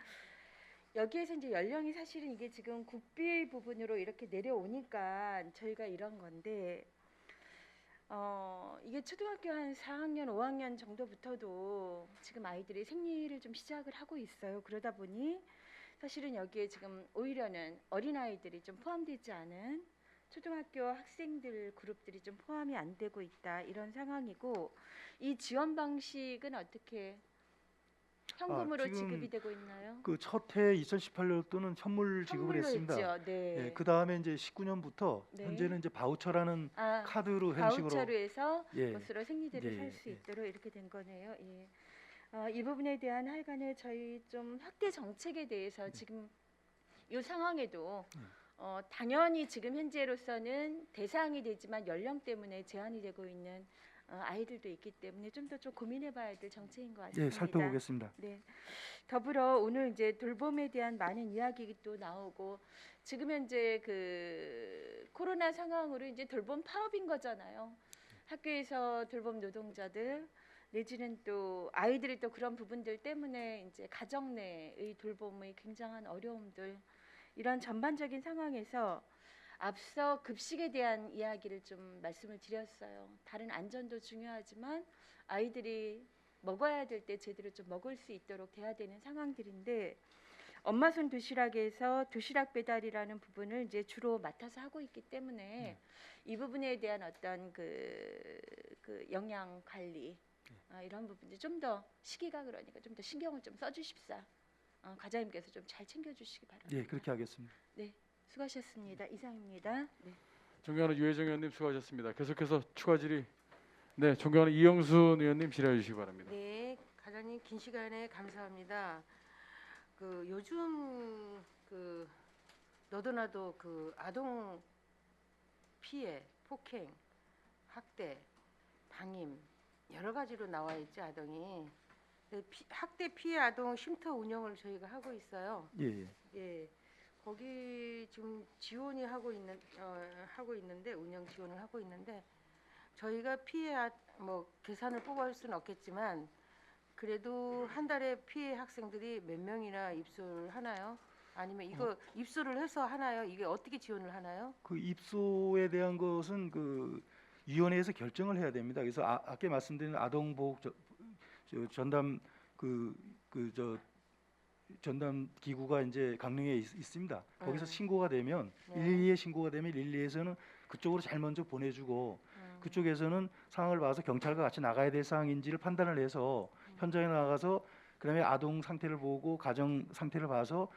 여기에서 이제 연령이 사실은 이게 지금 국비 부분으로 이렇게 내려오니까 저희가 이런 건데 이게 초등학교 한 4학년, 5학년 정도부터도 지금 아이들이 생리를 좀 시작을 하고 있어요. 그러다 보니 사실은 여기에 지금 오히려는 어린아이들이 좀 포함되지 않은 초등학교 학생들 그룹들이 좀 포함이 안 되고 있다 이런 상황이고 이 지원 방식은 어떻게 현금으로 지금 지급이 되고 있나요? 그 첫해 2018년도는 현물 지급을 선물로 했습니다. 했죠. 네. 그 다음에 이제 19년부터 네. 현재는 이제 바우처라는 아, 카드로 형식으로 바우처로 해서 예. 것으로 생리대를 예, 살 수 예. 있도록 이렇게 된 거네요. 예. 이 부분에 대한 하여간에 저희 좀 확대 정책에 대해서 지금 이 상황에도 당연히 지금 현재로서는 대상이 되지만 연령 때문에 제한이 되고 있는 아이들도 있기 때문에 좀 더 좀 고민해봐야 될 정책인 것 같습니다. 예, 살펴보겠습니다. 네. 더불어 오늘 이제 돌봄에 대한 많은 이야기도 나오고 지금 현재 그 코로나 상황으로 이제 돌봄 파업인 거잖아요. 학교에서 돌봄 노동자들 내지는 또 아이들이 또 그런 부분들 때문에 이제 가정 내의 돌봄의 굉장한 어려움들 이런 전반적인 상황에서 앞서 급식에 대한 이야기를 좀 말씀을 드렸어요. 다른 안전도 중요하지만 아이들이 먹어야 될 때 제대로 좀 먹을 수 있도록 돼야 되는 상황들인데 엄마손 도시락에서 도시락 배달이라는 부분을 이제 주로 맡아서 하고 있기 때문에 이 부분에 대한 어떤 그 영양 관리 이런 부분들 좀 더 시기가 그러니까 좀 더 신경을 좀 써주십사. 과장님께서 좀 잘 챙겨주시기 바랍니다. 예, 그렇게 하겠습니다. 네, 수고하셨습니다. 이상입니다. 네. 존경하는 유혜정 의원님 수고하셨습니다. 계속해서 추가 질의. 네, 존경하는 이영순 의원님 질의해 주시기 바랍니다. 네, 과장님 긴 시간에 감사합니다. 그 요즘 그 너도나도 그 아동 피해, 폭행, 학대, 방임 여러 가지로 나와 있죠 아동이. 학대 피해 아동 쉼터 운영을 저희가 하고 있어요. 예, 예. 예, 거기 지금 지원이 하고 있는데 운영 지원을 하고 있는데 저희가 뭐 계산을 뽑아올 수는 없겠지만 그래도 한 달에 피해 학생들이 몇 명이나 입소를 하나요? 아니면 이거 입소를 해서 하나요? 이게 어떻게 지원을 하나요? 그 입소에 대한 것은 그 위원회에서 결정을 해야 됩니다. 그래서 아까 말씀드린 아동보호 전담 전담 기구가 이제 강릉에 있습니다. 거기서 네. 신고가 되면 네. 112에 신고가 되면 112에서는 그쪽으로 잘 먼저 보내주고 그쪽에서는 상황을 봐서 경찰과 같이 나가야 될 상황인지를 판단을 해서 현장에 나가서 그다음에 아동 상태를 보고 가정 상태를 봐서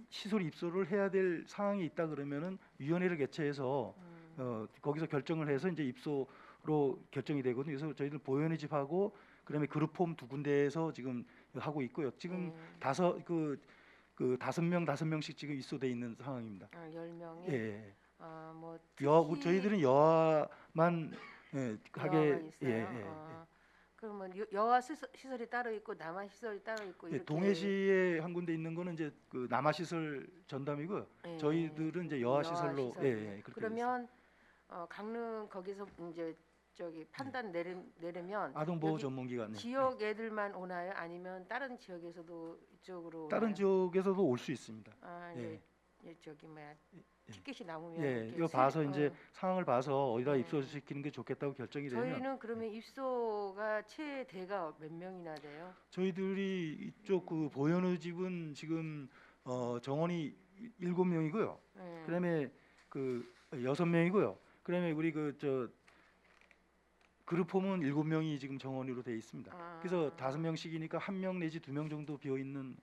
시설 입소를 해야 될 상황이 있다 그러면은 위원회를 개최해서 거기서 결정을 해서 이제 입소로 결정이 되거든요. 그래서 저희들 보현의 집하고 그다음에 그룹홈 두 군데에서 지금 하고 있고요. 지금 다섯 명씩 지금 입소돼 있는 상황입니다. 10명이. 예, 예. 뭐 저희들은 여아만 하게 여아만 있어요. 예. 그러면 여아 시설이 따로 있고 남아 시설이 따로 있고 예, 이렇게. 동해시에 한 군데 있는 거는 이제 그 남아 시설 전담이고요. 예. 저희들은 이제 여아 시설로 시설로. 예, 그렇게 돼 있습니다. 그러면 강릉 거기서 이제 저기 판단 내리면 아동 보호 여기 전문기관 지역 애들만 오나요? 아니면 다른 지역에서도 이쪽으로 다른 오나요? 지역에서도 올 수 있습니다. 이제 저기 뭐야 예. 티켓이 남으면 예, 이렇게 이거 봐서 세- 이제 상황을 봐서 어디다 네. 입소시키는 게 좋겠다고 결정이 되면 저희는 그러면 입소가 최대가 몇 명이나 돼요? 저희들이 이쪽 그 보현의 집은 지금 정원이 7명이고요. 예. 그다음에 그 6명이고요. 그다음에 우리 그룹홈은 7명이 지금 정원으로 돼 있습니다. 그래서 5명씩이니까 1명 내지 2명 정도 비어 있는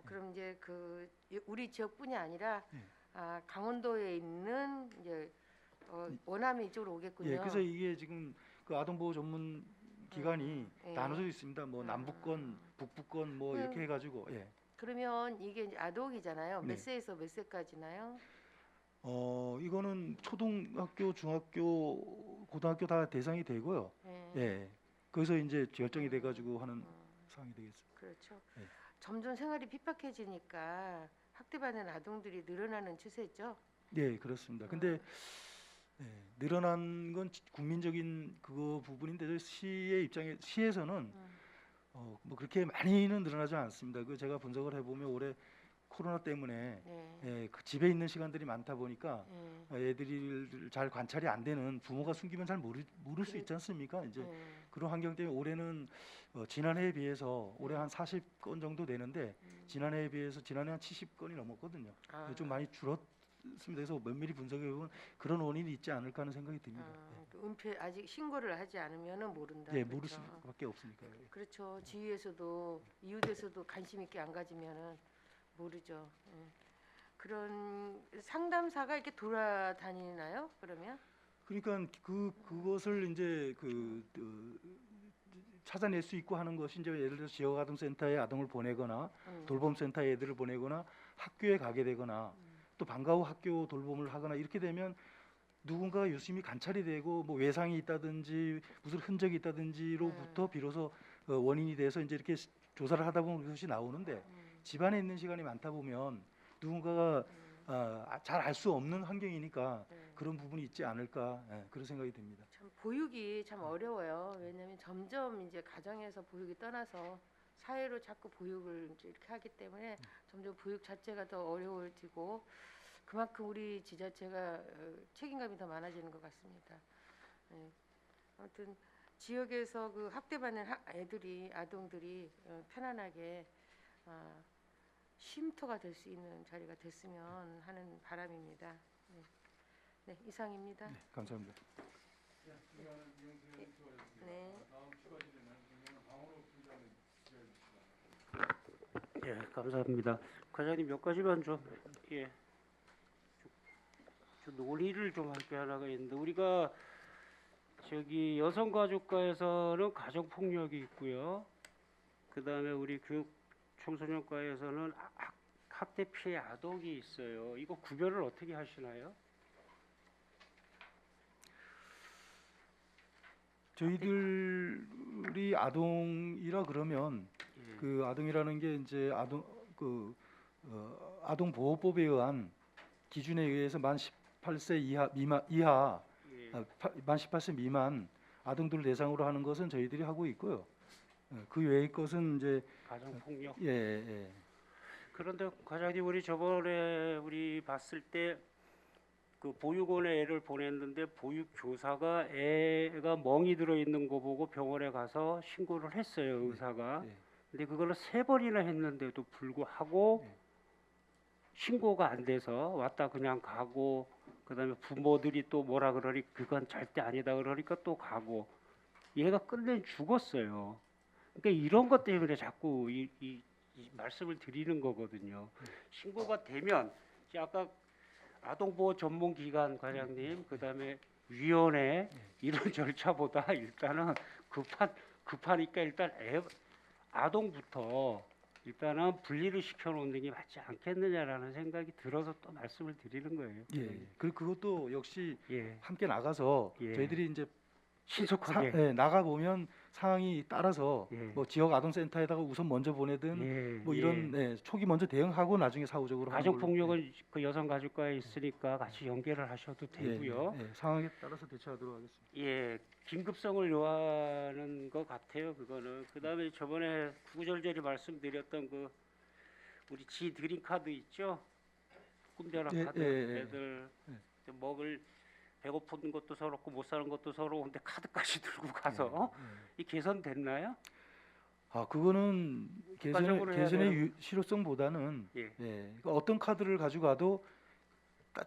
그럼 이제 우리 지역뿐이 아니라 예. 강원도에 있는 이제 원암이 이쪽으로 오겠군요. 예, 그래서 이게 지금 그 아동보호 전문 기관이 예. 나눠져 있습니다. 뭐 남부권, 북부권 뭐 이렇게 해가지고 예. 그러면 이게 이제 아동이잖아요. 네. 몇 세에서 몇 세까지나요? 이거는 초등학교, 중학교, 고등학교 다 대상이 되고요. 예. 예. 거기서 이제 결정이 돼가지고 하는 상황이 되겠습니다. 그렇죠. 예. 점점 생활이 핍박해지니까 학대받는 아동들이 늘어나는 추세죠. 네, 그렇습니다. 근데 늘어난 건 국민적인 그거 부분인데 저희 시에서는 뭐 그렇게 많이는 늘어나지 않습니다. 그 제가 분석을 해보면 올해 코로나 때문에 네. 그 집에 있는 시간들이 많다 보니까 네. 애들이 잘 관찰이 안 되는 부모가 숨기면 잘 모를 수 있지 않습니까? 이제 네. 그런 환경 때문에 올해는 지난해에 비해서 올해 한 40건 정도 되는데 지난해에 비해서 지난해 한 70건이 넘었거든요. 좀 많이 줄었습니다. 그래서 면밀히 분석해 보면 그런 원인이 있지 않을까 하는 생각이 듭니다. 은폐 아직 신고를 하지 않으면은 모른다. 예, 그렇죠? 모를 수밖에 없으니까요. 그렇죠. 지위에서도 이웃에서도 관심 있게 안 가지면은 모르죠. 그런 상담사가 이렇게 돌아다니나요? 그러면? 그러니까 그것을 이제 찾아낼 수 있고 하는 것이 이제 예를 들어서 지역 아동센터에 아동을 보내거나 돌봄센터에 애들을 보내거나 학교에 가게 되거나 또 방과 후 학교 돌봄을 하거나 이렇게 되면 누군가가 유심히 관찰이 되고 뭐 외상이 있다든지 무슨 흔적이 있다든지로부터 비로소 원인이 돼서 이제 이렇게 조사를 하다 보면 그것이 나오는데 집안에 있는 시간이 많다 보면 누군가가 잘 알 수 없는 환경이니까 그런 부분이 있지 않을까 그런 생각이 듭니다. 참 보육이 참 어려워요. 왜냐하면 점점 이제 가정에서 보육이 떠나서 사회로 자꾸 보육을 이제 이렇게 하기 때문에 점점 보육 자체가 더 어려워지고 그만큼 우리 지자체가 책임감이 더 많아지는 것 같습니다. 아무튼 지역에서 그 학대받는 아동들이 편안하게 쉼터가 될 수 있는 자리가 됐으면 하는 바람입니다. 네, 이상입니다. 네, 감사합니다. 네. 예, 감사합니다. 과장님 몇 가지만 좀 논의를 좀 할 게 하나가 있는데 우리가 저기 여성가족과에서는 가정폭력이 있고요. 그다음에 우리 교육청소년과에서는 학대 피해 아동이 있어요. 이거 구별을 어떻게 하시나요? 저희들이 아동이라 그러면 그 아동이라는 게 이제 아동 보호법에 의한 기준에 의해서 만 18세 이하 만 18세 미만 아동들을 대상으로 하는 것은 저희들이 하고 있고요. 그 외의 것은 이제 가정폭력. 예. 그런데 과장님 우리 저번에 우리 봤을 때 그 보육원에 애를 보냈는데 보육교사가 애가 멍이 들어 있는 거 보고 병원에 가서 신고를 했어요, 의사가. 근데 그걸 3번이나 했는데도 불구하고 신고가 안 돼서 왔다 그냥 가고, 그다음에 부모들이 또 뭐라 그러니 그건 절대 아니다 그러니까 또 가고, 얘가 끝내 죽었어요. 그러니까 이런 것 때문에 자꾸 이 말씀을 드리는 거거든요. 신고가 되면 이제 아까 아동보호 전문기관 과장님, 그다음에 위원회 이런 절차보다 일단은 급하니까 일단 아동부터 일단은 분리를 시켜놓는 게 맞지 않겠느냐라는 생각이 들어서 또 말씀을 드리는 거예요. 예. 그리고 그것도 역시 예, 함께 나가서 예. 저희들이 이제 신속하게. 나가 보면 상황이 따라서 예. 뭐 지역 아동센터에다가 우선 먼저 보내든 예, 뭐 이런 초기 먼저 대응하고 나중에 사후적으로 하는 가족 걸로, 폭력은 그 여성가족과에 있으니까 같이 연계를 하셔도 되고요. 상황에 따라서 대처하도록 하겠습니다. 예, 긴급성을 요하는 것 같아요. 그거는. 그다음에 저번에 구구절절히 말씀드렸던 그 우리 지 드림 카드 있죠? 꿈벼락 예, 카드. 예, 예. 애들 먹을 배고픈 것도 서럽고 못 사는 것도 서러운데 카드까지 들고 가서 이 개선됐나요? 그거는 국가적으로 해야 개선의 실효성보다는 예. 그러니까 어떤 카드를 가지고 가도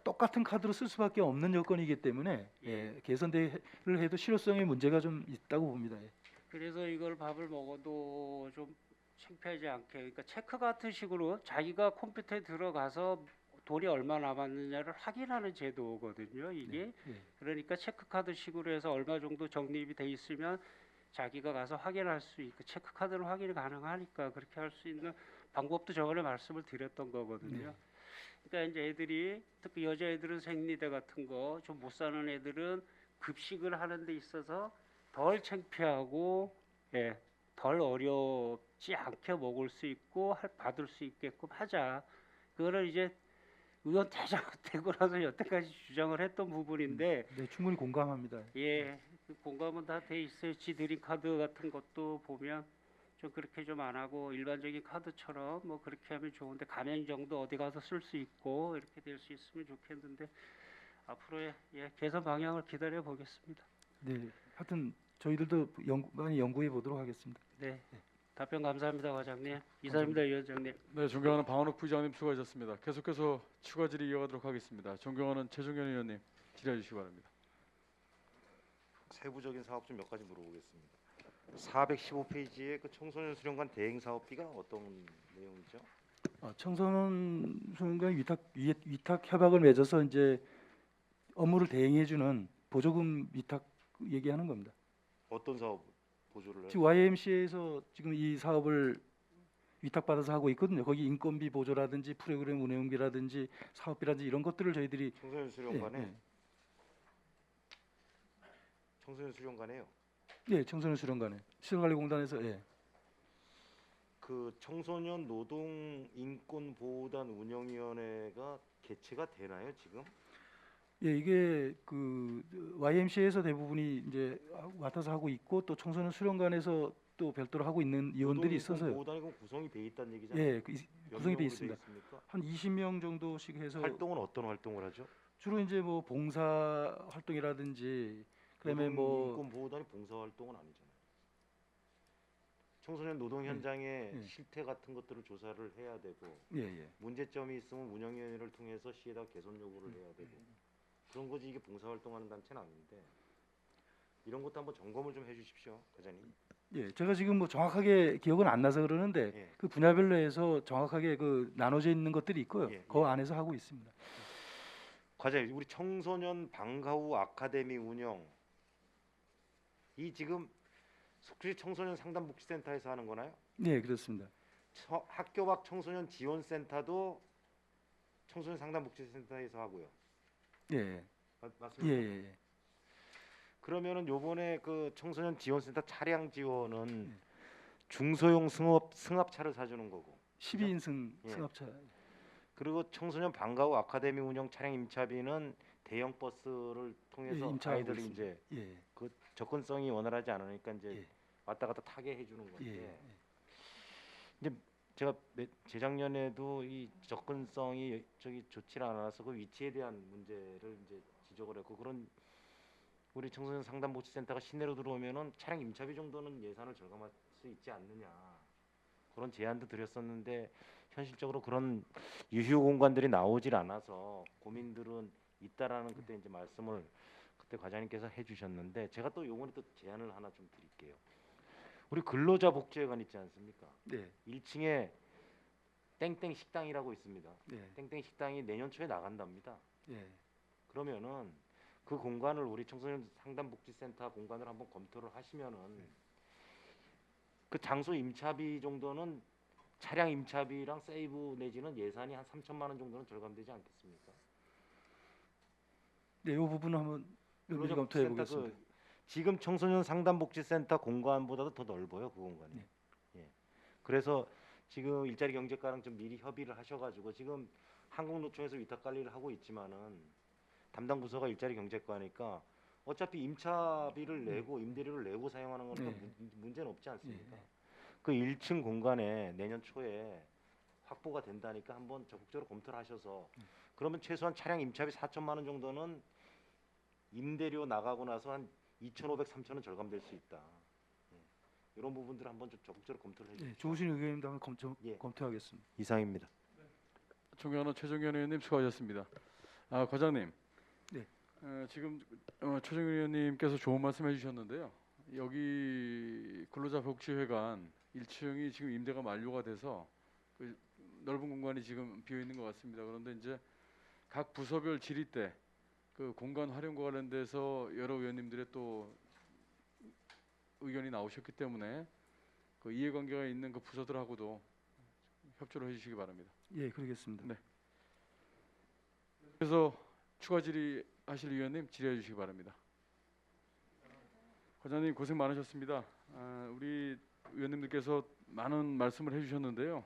똑같은 카드로 쓸 수밖에 없는 여건이기 때문에 개선을 해도 실효성에 문제가 좀 있다고 봅니다. 그래서 이걸 밥을 먹어도 좀 창피하지 않게, 그러니까 체크 같은 식으로 자기가 컴퓨터에 들어가서 돈이 얼마 남았느냐를 확인하는 제도거든요. 이게. 그러니까 체크카드 식으로 해서 얼마 정도 적립이 돼 있으면 자기가 가서 확인할 수 있고, 체크카드로 확인이 가능하니까 그렇게 할 수 있는 방법도 저번에 말씀을 드렸던 거거든요. 그러니까 이제 애들이, 특히 여자애들은 생리대 같은 거 좀 못 사는 애들은 급식을 하는 데 있어서 덜 창피하고 덜 어렵지 않게 먹을 수 있고 받을 수 있게끔 하자. 그거는 이제 의원 대장 되고 나서 여태까지 주장을 했던 부분인데, 충분히 공감합니다. 그 공감은 다 돼 있어요. 지드림 카드 같은 것도 보면 좀 그렇게 좀 안 하고 일반적인 카드처럼 뭐 그렇게 하면 좋은데, 가맹점도 어디 가서 쓸 수 있고 이렇게 될 수 있으면 좋겠는데, 앞으로의 개선 방향을 기다려 보겠습니다. 하여튼 저희들도 많이 연구해 보도록 하겠습니다. 답변 감사합니다, 과장님. 이사입니다, 위원장님. 네, 존경하는 방원욱 부의장님 수고하셨습니다. 계속해서 추가 질의 이어가도록 하겠습니다. 존경하는 최종현 의원님 질의해 주시기 바랍니다. 세부적인 사업 좀 몇 가지 물어보겠습니다. 415페이지의 그 청소년 수련관 대행 사업비가 어떤 내용이죠? 청소년 수련관 위탁 협약을 맺어서 이제 업무를 대행해주는 보조금 위탁 얘기하는 겁니다. 어떤 사업 보조를 해요? 지금 YMCA에서 지금 이 사업을 위탁받아서 하고 있거든요. 거기 인건비 보조라든지 프로그램 운영비라든지 사업비라든지 이런 것들을 저희들이 청소년 수련관에 청소년 수련관에요. 청소년 수련관에 시설관리공단에서 그 청소년 노동 인권 보호단 운영위원회가 개최가 되나요 지금? 이게 그 YMCA에서 대부분이 이제 맡아서 하고 있고, 또 청소년 수련관에서 또 별도로 하고 있는 위원들이 있어서요. 보호단이 그럼 구성이 돼 있다는 얘기잖아요. 구성이 돼 몇 있습니다. 명으로 돼 있습니까? 한 20명 정도씩 해서 활동은 어떤 활동을 하죠? 주로 이제 뭐 봉사 활동이라든지, 그다음에 뭐 인권 보호단이 봉사 활동은 아니잖아요. 청소년 노동 현장의 실태 같은 것들을 조사를 해야 되고, 문제점이 있으면 운영위원회를 통해서 시에다 개선 요구를 해야 되고, 그런 거지. 이게 봉사 활동하는 단체는 아닌데, 이런 것도 한번 점검을 좀 해주십시오, 과장님. 제가 지금 뭐 정확하게 기억은 안 나서 그러는데 그 분야별로 해서 정확하게 그 나눠져 있는 것들이 있고요. 그 안에서 하고 있습니다. 과장님, 우리 청소년 방과 후 아카데미 운영, 이 지금 혹시 청소년 상담복지센터에서 하는 거나요? 그렇습니다. 학교 밖 청소년 지원센터도 청소년 상담복지센터에서 하고요. 맞습니까? 그러면은 요번에 그 청소년 지원센터 차량 지원은 중소형 승합차를 사주는 거고, 12인승 승합차. 그리고 청소년 방과 후 아카데미 운영 차량 임차비는 대형 버스를 통해서 아이들이 이제 그 접근성이 원활하지 않으니까 이제 왔다 갔다 타게 해주는 건데, 이제 제가 재작년에도 이 접근성이 좋지 않아서 그 위치에 대한 문제를 이제 지적을 했고, 그런 우리 청소년 상담복지센터가 시내로 들어오면은 차량 임차비 정도는 예산을 절감할 수 있지 않느냐, 그런 제안도 드렸었는데 현실적으로 그런 유휴 공간들이 나오질 않아서 고민들은 있다라는 그때 이제 말씀을 그때 과장님께서 해주셨는데 제가 또 요번에 또 제안을 하나 좀 드릴게요. 우리 근로자 복지회관 있지 않습니까? 네. 1층에 땡땡 식당이라고 있습니다. 네. 땡땡 식당이 내년 초에 나간답니다. 예. 그러면은 그 공간을 우리 청소년 상담복지센터 공간을 한번 검토를 하시면은 그 장소 임차비 정도는 차량 임차비랑 세이브 내지는 예산이 한 3천만 원 정도는 절감되지 않겠습니까? 네, 이 부분은 한번 면밀히 검토해 보겠습니다. 지금 청소년 상담복지센터 공간보다도 더 넓어요, 그 공간이. 네. 예. 그래서 지금 일자리 경제과랑 좀 미리 협의를 하셔가지고 지금 한국노총에서 위탁 관리를 하고 있지만은 담당 부서가 일자리 경제과니까 어차피 임차비를 내고 임대료를 내고 사용하는 거니까 네. 문제는 없지 않습니까? 네. 그 1층 공간에 내년 초에 확보가 된다니까 한번 적극적으로 검토를 하셔서 그러면 최소한 차량 임차비 4천만 원 정도는 임대료 나가고 나서 한 2,500, 3,000원 절감될 수 있다. 예. 이런 부분들 한번 좀 적극적으로 검토를 해주세요. 네, 좋으신 의견입니다. 한번 예. 검토하겠습니다. 이상입니다. 존경하는 최정현 의원님 수고하셨습니다. 과장님. 네. 지금 최정현 의원님께서 좋은 말씀해 주셨는데요. 여기 근로자복지회관 1층이 지금 임대가 만료가 돼서 그 넓은 공간이 지금 비어 있는 것 같습니다. 그런데 이제 각 부서별 질의 때 그 공간 활용과 관련돼서 여러 의원님들의 또 의견이 나오셨기 때문에 그 이해관계가 있는 그 부서들하고도 협조를 해주시기 바랍니다. 예, 그러겠습니다. 네. 그래서 추가 질의하실 의원님 질의해 주시기 바랍니다. 과장님 고생 많으셨습니다. 우리 의원님들께서 많은 말씀을 해주셨는데요.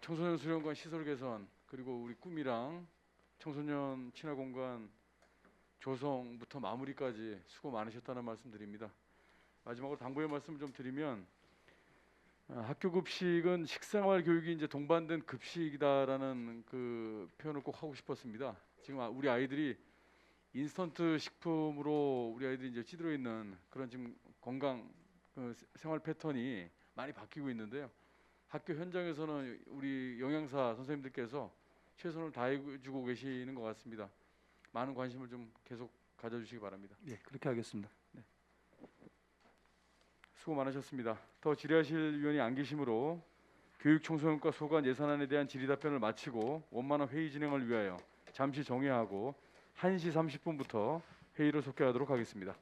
청소년 수련관 시설 개선 그리고 우리 꿈이랑 청소년 친화공간 조성부터 마무리까지 수고 많으셨다는 말씀드립니다. 마지막으로 당부의 말씀 좀 드리면 학교 급식은 식생활 교육이 이제 동반된 급식이다라는 그 표현을 꼭 하고 싶었습니다. 지금 우리 아이들이 인스턴트 식품으로 우리 아이들이 이제 찌들어 있는 그런 지금 건강 생활 패턴이 많이 바뀌고 있는데요. 학교 현장에서는 우리 영양사 선생님들께서 최선을 다해주고 계시는 것 같습니다. 많은 관심을 좀 계속 가져주시기 바랍니다. 예, 그렇게 하겠습니다. 수고 많으셨습니다. 더 질의하실 위원이 안 계시므로 교육청소년과 소관 예산안에 대한 질의 답변을 마치고 원만한 회의 진행을 위하여 잠시 정회하고 1시 30분부터 회의를 속개하도록 하겠습니다.